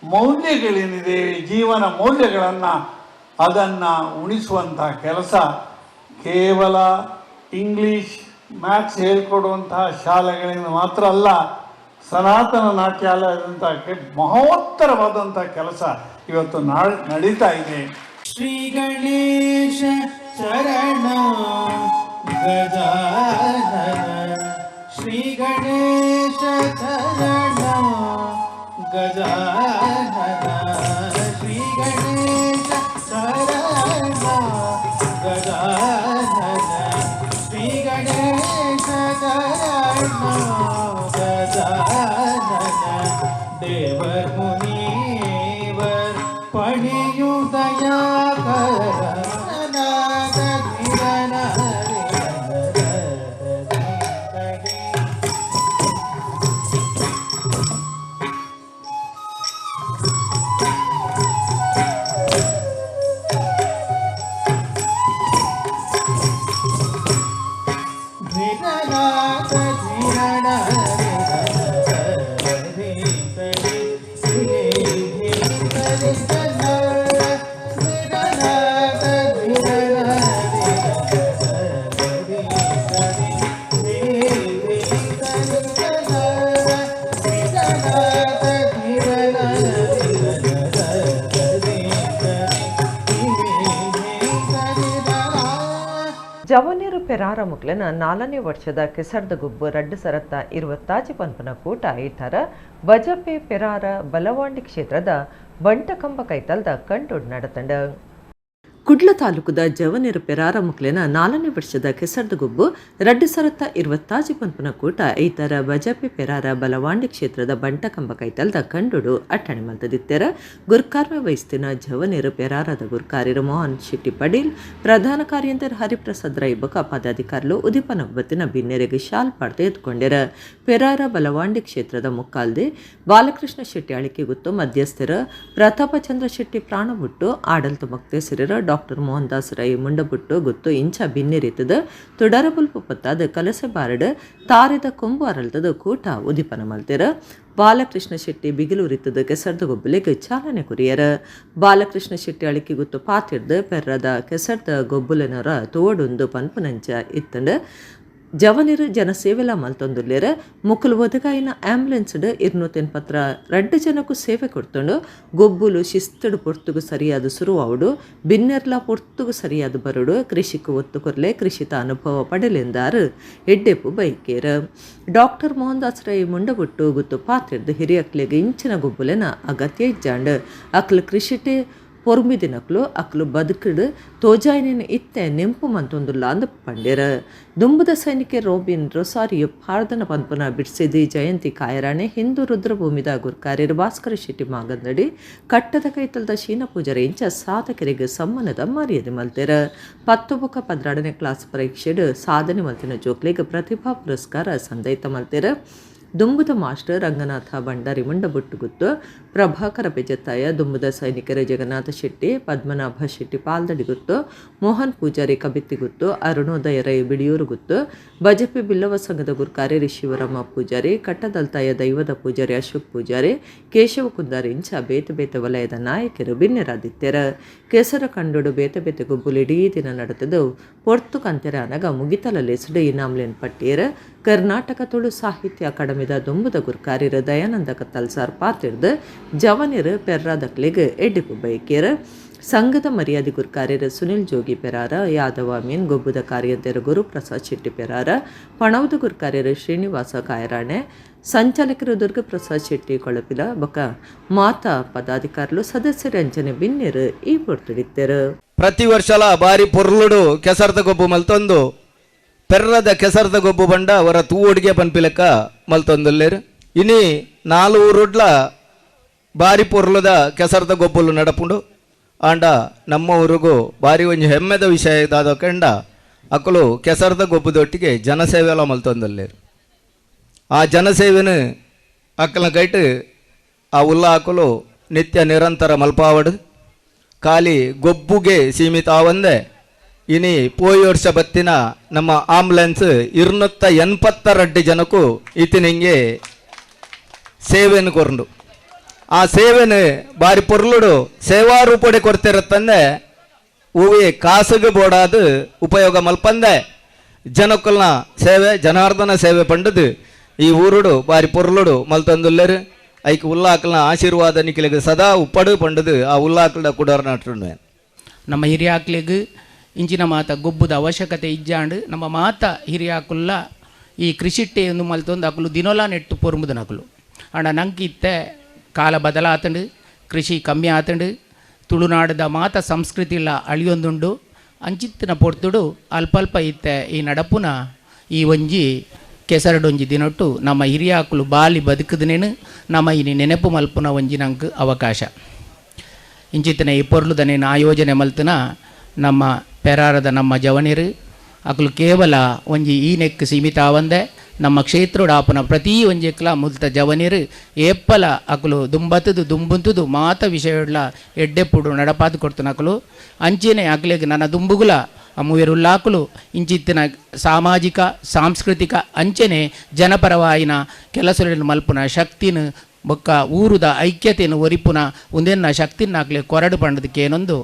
ಮೌಲ್ಯಗಳೇನಿದೆ, ಜೀವನ ಮೌಲ್ಯಗಳನ್ನು ಅದನ್ನು ಉಳಿಸುವಂತಹ ಕೆಲಸ ಕೇವಲ ಇಂಗ್ಲೀಷ್ ಮ್ಯಾಥ್ಸ್ ಹೇಳಿಕೊಡುವಂತಹ ಶಾಲೆಗಳಿಂದ ಮಾತ್ರ ಅಲ್ಲ, ಸನಾತನ ನಾಟ್ಯಾಲಯದಂಥ ಮಹೋತ್ತರವಾದಂಥ ಕೆಲಸ ಇವತ್ತು ನಡೀತಾ ಇದೆ. ಶ್ರೀ ಗಣೇಶ ಶರಣ ಗಜಾನನ, ಶ್ರೀ ಗಣೇಶ ಶರಣ ಗಜಾನನ, ಶ್ರೀ ಗಣೇಶ ಶರಣ ಗಜಾನನ, ಶ್ರೀ ಗಣೇಶ ಶರಣ ಗಜಾನನ, ದೇವರ್ ಮುನೀವರ್ ಪಣಿಯು ದಯಾಕರ ಜವನೀರು ಪೆರಾರ ಮುಕ್ಲೆನ 4ನೇ ವರ್ಷದ ಕೆಸರ್ದ ಗುಬ್ಬು ರಡ್ಡು ಸರತ್ತ 20 ಪನ್ಪನ ಕೂಟ ಐತಾರ ಬಜಪೆ ಪೆರಾರ ಬಲವಾಂಡಿ ಕ್ಷೇತ್ರದ ಬಂಟಕಂಬ ಕೈತಲ್ದ ಕಂಟುಡ್ ನಡತಂಡ. ಕುಡ್ಲ ತಾಲೂಕದ ಜವನೀರು ಪೆರಾರ ಮುಕ್ಲೆನ 4ನೇ ವರ್ಷದ ಕೆಸರ್ದ ಗುಬ್ಬು ರಡ್ಡು ಸರತ್ತ 20 ಪನ್ಪನ ಕೂಟ ಐತಾರ ಬಜಪೆ ಪೆರಾರ ಬಲವಾಂಡಿ ಕ್ಷೇತ್ರದ ಬಂಟಕಂಬ ಕೈತಲ್ದ ಕಂಡುಡು ಅಟ್ಟಣೆ ಮಲ್ತದಿತ್ತೆರ ಗುರ್ಕಾರ್ಮೆ ವಹಿಸ್ತಿನ ಜವನೀರು ಪೆರಾರದ ಗುರ್ಕಾರಿರು ಮೋಹನ್ ಶೆಟ್ಟಿ ಪಡೀಲ್, ಪ್ರಧಾನ ಕಾರ್ಯಂತರ ಹರಿಪ್ರಸಾದ್ ರೈ ಬೊಕ ಪದಾಧಿಕಾರುಲು ಉದಿಪನ ಒಬ್ಬತ್ತಿನ ಬಿನ್ನೆರೆಗೆ ಶಾಲ್ ಪಾಡ್ದೆ ಎತ್ಕೊಂಡೆರ. ಪೆರಾರ ಬಲವಾಂಡಿ ಕ್ಷೇತ್ರದ ಮುಕ್ಕಾಲ್ದೆ ಬಾಲಕೃಷ್ಣ ಶೆಟ್ಟಿ ಅಳಿಕೆ ಗುತ್ತು ಮಧ್ಯಸ್ಥರ ಪ್ರತಾಪಚಂದ್ರ ಶೆಟ್ಟಿ ಪ್ರಾಣ ಬಿಟ್ಟು ಆಡಳಿತ ಮುಕ್ತೇಸರ ಡಾಕ್ಟರ್ ಮೋಹನ್ ದಾಸ್ ರೈ ಮುಂಡಬುಟ್ಟು ಗುತ್ತು ಇಂಚ ಬಿನ್ನೆರಿತದ ತುಡರಬುಲ್ಪು ಪತ್ತಾದ ಕಲಸೆ ಬಾರಡ ತಾರೆದ ಕೊಂಬು ಅರಳ್ತದ ಕೂಟ ಉದಿಪನ ಮಲ್ತೆರ. ಬಾಲಕೃಷ್ಣ ಶೆಟ್ಟಿ ಬಿಗಿಲೂರಿತದ ಕೆಸರ್ದ ಗೊಬ್ಬಲಿಗೆ ಚಾಲನೆ ಕುರಿಯರ. ಬಾಲಕೃಷ್ಣ ಶೆಟ್ಟಿ ಅಳಿಕೆ ಗುತ್ತು ಪಾತಿರ್ದ ಪೆರ್ರದ ಕೆಸರ್ದ ಗೊಬ್ಬುಲನರ ತೋಡೊಂದು ಪನ್ಪುನಂಚ ಇತ್ತಂಡ ಜವನೀರು ಜನಸೇವೆಲ ಮಲ್ತೊಂದುಲ್ಲೇರ. ಮುಕ್ಕಲು ಒದಗಾಯಿನ ಆಂಬುಲೆನ್ಸ್ಡ್ 280 ಜನಕ್ಕೂ ಸೇವೆ ಕೊಡ್ತಂಡು ಗೊಬ್ಬುಲು ಶಿಸ್ತಡು ಪೊರ್ತುಗು ಸರಿಯಾದ ಸುರುವಾವುಡು ಬಿನ್ನೆರ್ಲ ಪೊರ್ತುಗು ಸರಿಯಾದ ಬರುಡು ಕೃಷಿக்கு ಒತ್ತು ಕೊರ್ಲೆ ಕೃಷಿತ ಅನುಭವ ಪಡೆಲೆಂದಾರು ಎಡ್ಡೆಪ್ಪು ಬೈಕೇರ. ಡಾಕ್ಟರ್ ಮೋಹನ್ ದಾಸ್ ರೈ ಮುಂಡಬುಟ್ಟು ಗುತ್ತು ಪಾತ್ರೆಡ್ದು ಹಿರಿಯಕ್ಲೆಗೆ ಇಂಚಿನ ಗೊಬ್ಬುಲೆನ ಅಗತ್ಯ ಇಜ್ಜಾಂಡ್ ಅಕ್ಲು ಕೃಷಿಟೆ ಪೊರ್ಮಿದಿನಕ್ಲು ಅಕ್ಲು ಬದುಕಿಡು ತೋಜಾಯಿನ ಇತ್ತೆ ನೆಂಪು ಮಂತೊಂದುಲ್ಲ ಅಂದ ಪಂಡ್ಯರ. ದುಂಬುದ ಸೈನಿಕೆ ರೋಬಿನ್ ರೊಸಾರಿಯು ಪಾರ್ದನ ಪಂಪನ ಬಿಡ್ಸಿದಿ ಜಯಂತಿ ಕಾಯರಾಣೆ ಹಿಂದೂ ರುದ್ರಭೂಮಿದ ಗುರ್ಕಾರ್ಯರು ಭಾಸ್ಕರ ಶೆಟ್ಟಿ ಮಾಗಂದಡಿ ಕಟ್ಟದ ಕೈತಲ್ದ ಶೀನ ಪೂಜಾರಿ ಇಂಚ ಸಾಧಕರಿಗೆ ಸಮ್ಮಾನದ ಮರ್ಯಾದೆ ಮಲ್ತೆರ. 10 ಬೊಕ 12ನೇ ಕ್ಲಾಸ್ ಪರೀಕ್ಷೆಡ್ ಸಾಧನೆ ಮಲ್ತಿನ ಜೋಕ್ಲಿಗೆ ಪ್ರತಿಭಾ ಪುರಸ್ಕಾರ ಸಂದೈತ ಮಲ್ತೆರ. ದುಂಬುದ ಮಾಸ್ಟರ್ ರಂಗನಾಥ ಭಂಡಾರಿ ಮುಂಡಬುಟ್ಟು ಗುತ್ತು ಪ್ರಭಾಕರ ಬೆಜತ್ತಾಯ ದುಂಬುದ ಸೈನಿಕರ ಜಗನ್ನಾಥ ಶೆಟ್ಟಿ ಪದ್ಮನಾಭ ಶೆಟ್ಟಿ ಪಾಲ್ದಡಿ ಗುತ್ತು ಮೋಹನ್ ಪೂಜಾರಿ ಕಬಿತ್ತಿ ಗುತ್ತು ಅರುಣೋದಯ ರೈ ಬಿಡಿಯೂರು ಗುತ್ತು ಬಜಪೆ ಬಿಲ್ಲವ ಸಂಘದ ಗುರ್ಕಾರ್ಯ ಶಿವರಾಮ ಪೂಜಾರಿ ಕಟ್ಟದಲ್ತಾಯ ದೈವದ ಪೂಜಾರಿ ಅಶೋಕ್ ಪೂಜಾರಿ ಕೇಶವ ಕುಂದಾರಿ ಇಂಚ ಬೇತೆ ಬೇತೆ ವಲಯದ ನಾಯಕರು ಬಿನ್ನೆರಾದಿತ್ಯರ. ಕೆಸರ ಕಂಡುಡು ಬೇತೆ ಬೇತೆ ಗುಬ್ಬುಲು ಇಡೀ ದಿನ ನಡೆತದು ಪೊರ್ತು ಕಂತೆರ ಅನಗ ಮುಗಿತಲಲ್ಲೆಸಡು ಇನಾಮ್ಲೆನ್ ಪಟ್ಟಿಯರ. ಕರ್ನಾಟಕ ತುಳು ಸಾಹಿತ್ಯ ಅಕಾಡೆಮಿದ ದುಂಬುದ ಗುರ್ಕಾರ್ಯರ ದಯಾನಂದ ಕತ್ತಲ್ಸಾರ್ ಪಾತಿರ್ದು ಜವನೀರು ಪೆರ್ರಾದಕ್ಲೆಗೆ ಎಡ್ಡಿಪು ಬೈಕೇರ. ಸಂಘದ ಮರ್ಯಾದೆ ಗುರ್ಕಾರ್ಯರ ಸುನಿಲ್ ಜೋಗಿ ಪೆರಾರ, ಯಾದವ ಮೀನ್ ಗೊಬ್ಬುದ ಕಾರ್ಯಂತರ ಗುರುಪ್ರಸಾದ್ ಶೆಟ್ಟಿ ಪೆರಾರ, ಪಣವದ ಗುರ್ಕಾರ್ಯರ ಶ್ರೀನಿವಾಸ ಕಾಯರಾಣೆ, ಸಂಚಾಲಕರು ದುರ್ಗಪ್ರಸಾದ್ ಶೆಟ್ಟಿ ಕೊಳಪಿಲ ಬೊಕ ಮಾತಾ ಪದಾಧಿಕಾರುಲು ಸದಸ್ಯರ ಅಂಚನೆ ಬಿನ್ನೆರು ಈ ಪೊರ್ತುಡಿತ್ತೆರು. ಪ್ರತಿ ವರ್ಷಲ ಬಾರಿ ಪೊರ್ಲುಡು ಕೆಸರ್ದ ಗೊಬ್ಬು ಮಲ್ತೊಂದು ಪೆರ್ರದ ಕೆಸರ್ದ ಗೊಬ್ಬು ಬಂಡ ಅವರ ತೂವಡಿಗೆ ಪನ್ಪಿಲಕ್ಕ ಮಲ್ತೊಂದುಲ್ಲೇರು. ಇನಿ 4 ರುಡ್ಲ ಬಾರಿ ಪೊರ್ಲುದ ಕೆಸರ್ದ ಗೊಬ್ಬುಲು ನಡಪುಂಡು ಆಂಡ ನಮ್ಮ ಊರಿಗೂ ಭಾರಿ ಒಂಜಿ ಹೆಮ್ಮೆದ ವಿಷಯ ಇದಾದ ಕಂಡ ಅಕ್ಕಲು ಕೆಸರದ ಗೊಬ್ಬದೊಟ್ಟಿಗೆ ಜನಸೇವೆ ಎಲ್ಲ ಮಲ್ತೊಂದಲ್ಲೇರು. ಆ ಜನಸೇವೆನ ಅಕ್ಕಲ ಕೈಟ್ ಆ ಉಲ್ಲ ಹಾಕಲು ನಿತ್ಯ ನಿರಂತರ ಮಲ್ಪಾವಡು ಖಾಲಿ ಗೊಬ್ಬುಗೆ ಸೀಮಿತ ಆವಂದೆ ಇನಿ ಪೋಯಿ ವರ್ಷ ಬತ್ತಿನ ನಮ್ಮ ಆಂಬುಲೆನ್ಸ್ 282 ಜನಕ್ಕೂ ಇತ್ತಿನಿಂಗೆ ಸೇವೆಯನ್ನು ಕೊರಂಡು. ಆ ಸೇವೆನು ಬಾರಿ ಪೊರ್ಲುಡು ಸೇವಾ ರೂಪಡೆ ಕೊಡ್ತಿರತ್ತಂದೆ ಹೂವಿ ಕಾಸಿಗೆ ಬೋಡಾದು ಉಪಯೋಗ ಮಲ್ಪಂದೆ ಜನಕ್ಕಲ್ನ ಸೇವೆ ಜನಾರ್ದನ ಸೇವೆ ಪಂಡದು ಈ ಊರುಡು ಬಾರಿ ಪೊರ್ಲುಡು ಮಲ್ತಂದುಲ್ಲರು ಐಕ್ ಉಲ್ಲಾಕಲ್ನ ಆಶೀರ್ವಾದ ನಿಖಿಲಿಗೆ ಸದಾ ಉಪ್ಪಡು ಪಂಡದು ಆ ಉಲ್ಲಾಕಲ್ಡ ಕುಡಾರ ನಟ್ರುಂಡೆ. ನಮ್ಮ ಹಿರಿಯಾಕ್ಲಿಗೆ ಇಂಚಿನ ಮಾತ ಗೊಬ್ಬುದ ಅವಶ್ಯಕತೆ ಇಜ್ಜಾಂಡು ನಮ್ಮ ಮಾತ ಹಿರಿಯಾಕುಲ್ಲ ಈ ಕೃಷಿಟ್ಟೆ ಒಂದು ಮಲ್ತೊಂದು ಅಕಲು ದಿನೋಲ ನೆಟ್ಟು ಪೊರ್ಮುದು ನಕಲು ಅಂಡ ನಂಗೆ ಇತ್ತೆ ಕಾಲ ಬದಲಾತಂಡು ಕೃಷಿ ಕಮ್ಮಿ ಆತಂಡು ತುಳುನಾಡದ ಮಾತ ಸಂಸ್ಕೃತಿಲ್ಲ ಅಳಿಯೊಂದುಂಡು ಅಂಚಿತ್ತಿನ ಪೊರ್ತುಡು ಅಲ್ಪ ಇತ್ತೆ ಈ ನಡಪುನ ಈ ಒಂಜಿ ಕೆಸರಡೊಂಜಿ ದಿನೊಟ್ಟು ನಮ್ಮ ಹಿರಿಯಾಕುಲು ಬಾಲಿ ಬದುಕುದನೇನು ನಮ್ಮ ಇನಿ ನೆನಪು ಮಲ್ಪುನ ಒಂಜಿ ನಂಗೆ ಅವಕಾಶ ಇಂಚಿತ್ತಿನ ಈ ಪೊರ್ಲುದನೇನು ಆಯೋಜನೆ ಮಲ್ತುನ ನಮ್ಮ ಪೆರಾರದ ನಮ್ಮ ಜವನಿರು ಅಕಲು ಕೇವಲ ಒಂಜಿ ಈ ನೆಕ್ ಸೀಮಿತ ಆವಂದೆ ನಮ್ಮ ಕ್ಷೇತ್ರೋಡು ಆಪನ ಪ್ರತಿ ಒಂಜಿಕ್ಲ ಮುಲ್ತ ಜವನಿರು ಏಪ್ಪಲ ಅಕಲು ದುಂಬತ್ತದು ದುಂಬುಂತುದು ಮಾತ ವಿಷಯಡ್ಲ ಎಡ್ಡೆಪ್ಪುಡು ನಡಪಾದು ಕೊಡ್ತನಕಲು ಅಂಚೆನೆ ಅಕ್ಲೆಗೆ ನನ್ನ ದುಂಬುಗುಲ ಅಮ್ಮುವೆರುಲ್ಲಾಕಲು ಇಂಚಿತ್ತಿನ ಸಾಮಾಜಿಕ ಸಾಂಸ್ಕೃತಿಕ ಅಂಚೆನೆ ಜನಪರವಾಯಿನ ಕೆಲಸಗಳನ್ನು ಮಲ್ಪುನ ಶಕ್ತಿನ ಬೊಕ್ಕ ಊರುದ ಐಕ್ಯತೆಯನ್ನು ಒರಿಪುನ ಒಂದೆನ್ನ ಶಕ್ತಿನ ಅಕ್ಲೆ ಕೊರಡು ಪಂಡದಕ್ಕೇನೊಂದು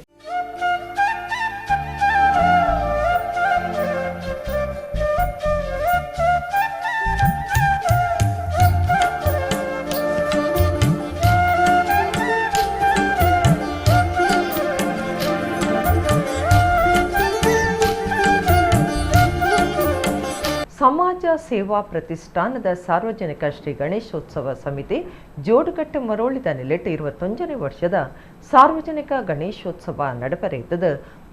ಸಮಾಜ ಸೇವಾ ಪ್ರತಿಷ್ಠಾನದ ಸಾರ್ವಜನಿಕ ಶ್ರೀ ಗಣೇಶೋತ್ಸವ ಸಮಿತಿ ಜೋಡುಗಟ್ಟೆ ಮರೋಳಿದ ನಿಲೆಟ್ 21ನೇ ವರ್ಷದ ಸಾರ್ವಜನಿಕ ಗಣೇಶೋತ್ಸವ ನಡಪರೆಯಿತದ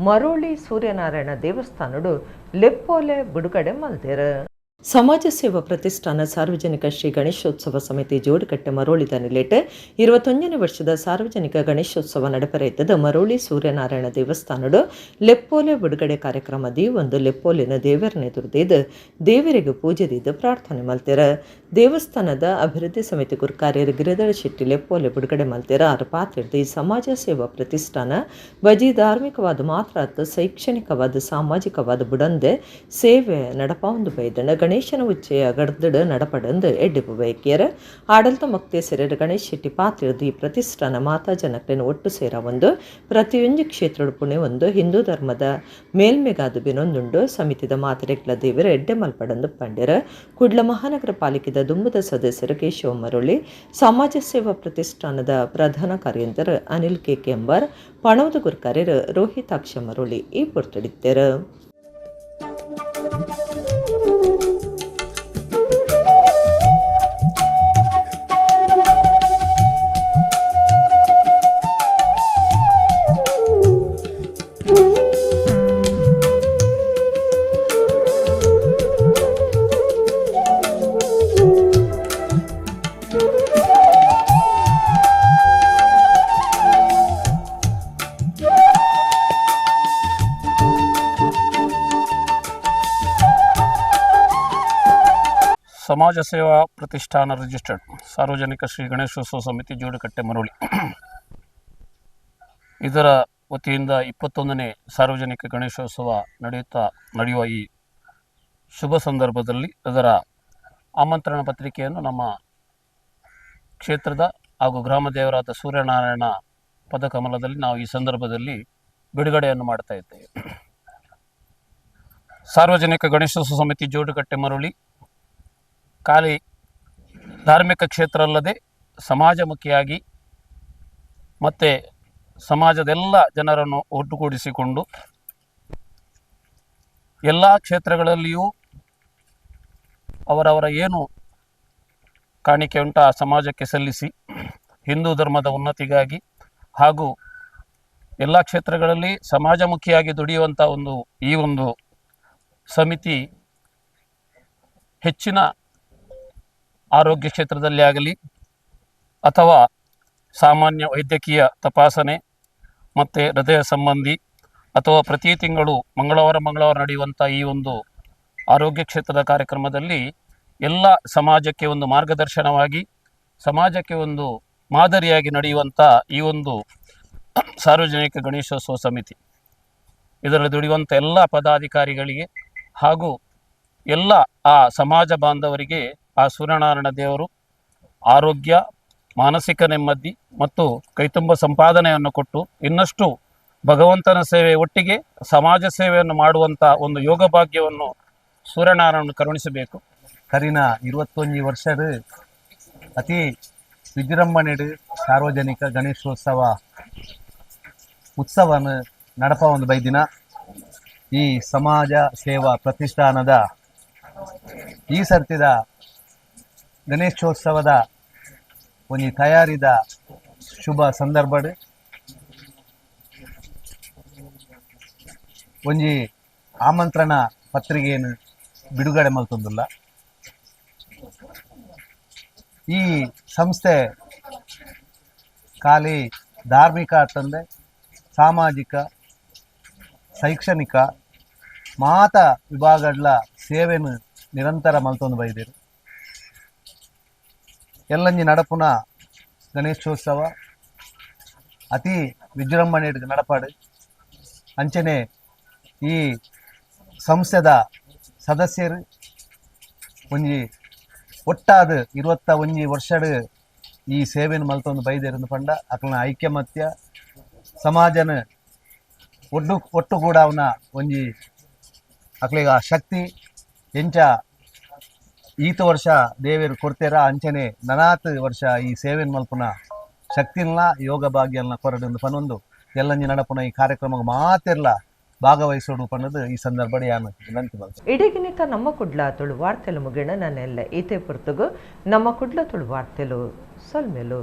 ಮರೋಳಿ ಸೂರ್ಯನಾರಾಯಣ ದೇವಸ್ಥಾನಡು ಲೆಪ್ಪೋಲೆ ಬಿಡುಗಡೆ ಮಲ್ದೇರ. ಸಮಾಜ ಸೇವಾ ಪ್ರತಿಷ್ಠಾನ ಸಾರ್ವಜನಿಕ ಶ್ರೀ ಗಣೇಶೋತ್ಸವ ಸಮಿತಿ ಜೋಡುಗಟ್ಟೆ ಮರೋಳಿದ ನಿಲೆಟ್ 21ನೇ ವರ್ಷದ ಸಾರ್ವಜನಿಕ ಗಣೇಶೋತ್ಸವ ನಡಪರೆಯಿತದ ಮರೋಳಿ ಸೂರ್ಯನಾರಾಯಣ ದೇವಸ್ಥಾನಡು ಲೆಪ್ಪೋಲೆ ಬಿಡುಗಡೆ ಕಾರ್ಯಕ್ರಮದಿ ಒಂದು ಲೆಪ್ಪೋಲಿನ ದೇವರನೆ ದುರ್ದಿದ್ದು ದೇವರಿಗೆ ಪೂಜೆದಿದ್ದು ಪ್ರಾರ್ಥನೆ ಮಲ್ತೆರ. ದೇವಸ್ಥಾನದ ಅಭಿವೃದ್ಧಿ ಸಮಿತಿ ಕುರ್ಕಾರ್ಯರು ಗಿರಿಧರ ಶೆಟ್ಟಿ ಲೆಪ್ಪೋಲೆ ಬಿಡುಗಡೆ ಮಲ್ತೆರ ಆರು ಪಾತ್ರದ ಈ ಸಮಾಜ ಸೇವಾ ಪ್ರತಿಷ್ಠಾನ ಬಜಿ ಧಾರ್ಮಿಕವಾದ ಮಾತ್ರ ಅತ್ತು ಶೈಕ್ಷಣಿಕವಾದ ಸಾಮಾಜಿಕವಾದ ಬುಡಂದೆ ಸೇವೆ ನಡಪಾವಂದು ಬೈದಣ ಗಣೇಶನ ಉಚ್ಚೆಯ ಗಡ್ದಡ ನಡಪಡಂದು ಎಡ್ಡಿಪು ಬೈಕಿಯರ ಆಡಳಿತ ಮಕ್ತೆ ಸೆರೆರ ಗಣೇಶ್ ಶೆಟ್ಟಿ ಪಾತ್ರದ ಈ ಪ್ರತಿಷ್ಠಾನ ಮಾತಾ ಜನಕ್ಲೇನು ಒಟ್ಟು ಸೇರ ಒಂದು ಪ್ರತಿಯೊಂದು ಕ್ಷೇತ್ರ ಪುಣೆ ಒಂದು ಹಿಂದೂ ಧರ್ಮದ ಮೇಲ್ಮೆಗಾದು ಬಿನೊಂದುಂಡು ಸಮಿತಿದ ಮಾತರೆಗ್ಲ ದೇವರ ಎಡ್ಡೆ ಮಲ್ಪಡಂದು ಪಂಡ್ಯರ ಕುಡ್ಲ ಮಹಾನಗರ ಪಾಲಿಕೆದ ದುಂಬುದ ಸದಸ್ಯರು ಕೇಶವ ಮರೋಳಿ ಸಮಾಜ ಸೇವಾ ಪ್ರತಿಷ್ಠಾನದ ಪ್ರಧಾನ ಕಾರ್ಯಂತರ ಅನಿಲ್ ಕೆ ಕೆಂಬರ್ ಪಣವದ ಗುರ್ಕಾರ್ಯರು ರೋಹಿತಾಕ್ಷ ಮರೋಳಿ ಈ ಪೊರ್ತಡಿದ್ದರು. ಸಮಾಜ ಸೇವಾ ಪ್ರತಿಷ್ಠಾನ ರಿಜಿಸ್ಟರ್ಡ್ ಸಾರ್ವಜನಿಕ ಶ್ರೀ ಗಣೇಶೋತ್ಸವ ಸಮಿತಿ ಜೋಡುಕಟ್ಟೆ ಮರೋಳಿ ಇದರ ವತಿಯಿಂದ 21ನೇ ಸಾರ್ವಜನಿಕ ಗಣೇಶೋತ್ಸವ ನಡೆಯುವ ಈ ಶುಭ ಸಂದರ್ಭದಲ್ಲಿ ಅದರ ಆಮಂತ್ರಣ ಪತ್ರಿಕೆಯನ್ನು ನಮ್ಮ ಕ್ಷೇತ್ರದ ಹಾಗೂ ಗ್ರಾಮ ದೇವರಾದ ಸೂರ್ಯನಾರಾಯಣ ಪದಕಮಲದಲ್ಲಿ ನಾವು ಈ ಸಂದರ್ಭದಲ್ಲಿ ಬಿಡುಗಡೆಯನ್ನು ಮಾಡ್ತಾ ಇದ್ದೇವೆ. ಸಾರ್ವಜನಿಕ ಗಣೇಶೋತ್ಸವ ಸಮಿತಿ ಜೋಡುಕಟ್ಟೆ ಮರೋಳಿ ಖಾಲಿ ಧಾರ್ಮಿಕ ಕ್ಷೇತ್ರ ಅಲ್ಲದೆ ಸಮಾಜಮುಖಿಯಾಗಿ ಮತ್ತು ಸಮಾಜದೆಲ್ಲ ಜನರನ್ನು ಒಟ್ಟುಗೂಡಿಸಿಕೊಂಡು ಎಲ್ಲ ಕ್ಷೇತ್ರಗಳಲ್ಲಿಯೂ ಅವರವರ ಏನು ಕಾಣಿಕೆ ಉಂಟ ಆ ಸಮಾಜಕ್ಕೆ ಸಲ್ಲಿಸಿ ಹಿಂದೂ ಧರ್ಮದ ಉನ್ನತಿಗಾಗಿ ಹಾಗೂ ಎಲ್ಲ ಕ್ಷೇತ್ರಗಳಲ್ಲಿ ಸಮಾಜಮುಖಿಯಾಗಿ ದುಡಿಯುವಂಥ ಈ ಒಂದು ಸಮಿತಿ ಹೆಚ್ಚಿನ ಆರೋಗ್ಯ ಕ್ಷೇತ್ರದಲ್ಲಿ ಆಗಲಿ ಅಥವಾ ಸಾಮಾನ್ಯ ವೈದ್ಯಕೀಯ ತಪಾಸಣೆ ಮತ್ತು ಹೃದಯ ಸಂಬಂಧಿ ಅಥವಾ ಪ್ರತಿ ತಿಂಗಳು ಮಂಗಳವಾರ ನಡೆಯುವಂಥ ಈ ಒಂದು ಆರೋಗ್ಯ ಕ್ಷೇತ್ರದ ಕಾರ್ಯಕ್ರಮದಲ್ಲಿ ಎಲ್ಲ ಸಮಾಜಕ್ಕೆ ಒಂದು ಮಾರ್ಗದರ್ಶನವಾಗಿ ಸಮಾಜಕ್ಕೆ ಒಂದು ಮಾದರಿಯಾಗಿ ನಡೆಯುವಂಥ ಈ ಒಂದು ಸಾರ್ವಜನಿಕ ಗಣೇಶೋತ್ಸವ ಸಮಿತಿ ಇದರಲ್ಲಿ ದುಡಿಯುವಂಥ ಎಲ್ಲ ಪದಾಧಿಕಾರಿಗಳಿಗೆ ಹಾಗೂ ಎಲ್ಲ ಆ ಸಮಾಜ ಬಾಂಧವರಿಗೆ ಆ ಸೂರ್ಯನಾರಾಯಣ ದೇವರು ಆರೋಗ್ಯ, ಮಾನಸಿಕ ನೆಮ್ಮದಿ ಮತ್ತು ಕೈತುಂಬ ಸಂಪಾದನೆಯನ್ನು ಕೊಟ್ಟು ಇನ್ನಷ್ಟು ಭಗವಂತನ ಸೇವೆ ಒಟ್ಟಿಗೆ ಸಮಾಜ ಸೇವೆಯನ್ನು ಮಾಡುವಂಥ ಒಂದು ಯೋಗ ಭಾಗ್ಯವನ್ನು ಸೂರ್ಯನಾರಾಯಣ ಕರುಣಿಸಬೇಕು. ಕರಿನ 21 ವರ್ಷದ ಅತಿ ವಿಜೃಂಭಣೆಡು ಸಾರ್ವಜನಿಕ ಗಣೇಶೋತ್ಸವ ಉತ್ಸವನ ನಡಪ ಒಂದು ಬೈದಿನ ಈ ಸಮಾಜ ಸೇವಾ ಪ್ರತಿಷ್ಠಾನದ ಈ ಸರ್ತಿದ ಗಣೇಶೋತ್ಸವದ ಒಂದು ತಯಾರಿದ ಶುಭ ಸಂದರ್ಭಡ್ ಒಂಜಿ ಆಮಂತ್ರಣ ಪತ್ರಿಕೆಯನ್ನು ಬಿಡುಗಡೆ ಮಲ್ತೊಂದುಲ್ಲ. ಈ ಸಂಸ್ಥೆ ಖಾಲಿ ಧಾರ್ಮಿಕ ತಂದೆ ಸಾಮಾಜಿಕ ಶೈಕ್ಷಣಿಕ ಮಾತ ವಿಭಾಗಗಳ ಸೇವೆಯನ್ನು ನಿರಂತರ ಮಲ್ತೊಂದು ಬೈದೇರು. ಎಲ್ಲಂಜಿ ನಡಪುನ ಗಣೇಶೋತ್ಸವ ಅತಿ ವಿಜೃಂಭಣೆ ನಡಪಾಡು ಅಂಚನೆ ಈ ಸಂಸ್ಥೆದ ಸದಸ್ಯರು ಒಂಜಿ ಒಟ್ಟಾದ 21 ವರ್ಷಡ್ ಈ ಸೇವೆಯನ್ನು ಮಲ್ತೊಂದು ಬೈದೇರು ಪಂಡ ಅಕ್ಲನ ಐಕ್ಯಮತ್ಯ ಸಮಾಜನ ಒಟ್ಟುಗೂಡವನ ಒಂಜಿ ಅಕ್ಲಿಗ ಶಕ್ತಿ ಎಂಚ ಈತ ವರ್ಷ ದೇವೇರು ಕೊಡ್ತೇರ ಅಂಚನೆ ನನಾತ್ ವರ್ಷ ಈ ಸೇವೆಯನ್ನು ಮಲ್ಪುನ ಶಕ್ತಿನ ಯೋಗ ಭಾಗ್ಯನ ಕೊರಡು ಪನ್ನೊಂದು ಎಲ್ಲಂಜಿ ನಡಪುನ ಈ ಕಾರ್ಯಕ್ರಮ ಮಾತೆರ್ಲ ಭಾಗವಹಿಸೋಡು ಪನ್ನದು ಈ ಸಂದರ್ಭ ಯಾನು ವಿನಂತಿ ಮಾಡ್ತೀನಿ. ಇಡೀಗಿನಿಕ ನಮ್ಮ ಕುಡ್ಲ ತುಳು ವಾರ್ತೆಲು ಮುಗಿಣ ನಾನೆಲ್ಲ ಈತೆ ಪುರ್ತಗು ನಮ್ಮ ಕುಡ್ಲ ತುಳು ವಾರ್ತೆಲು ಸೊಲ್ಮೆಲು.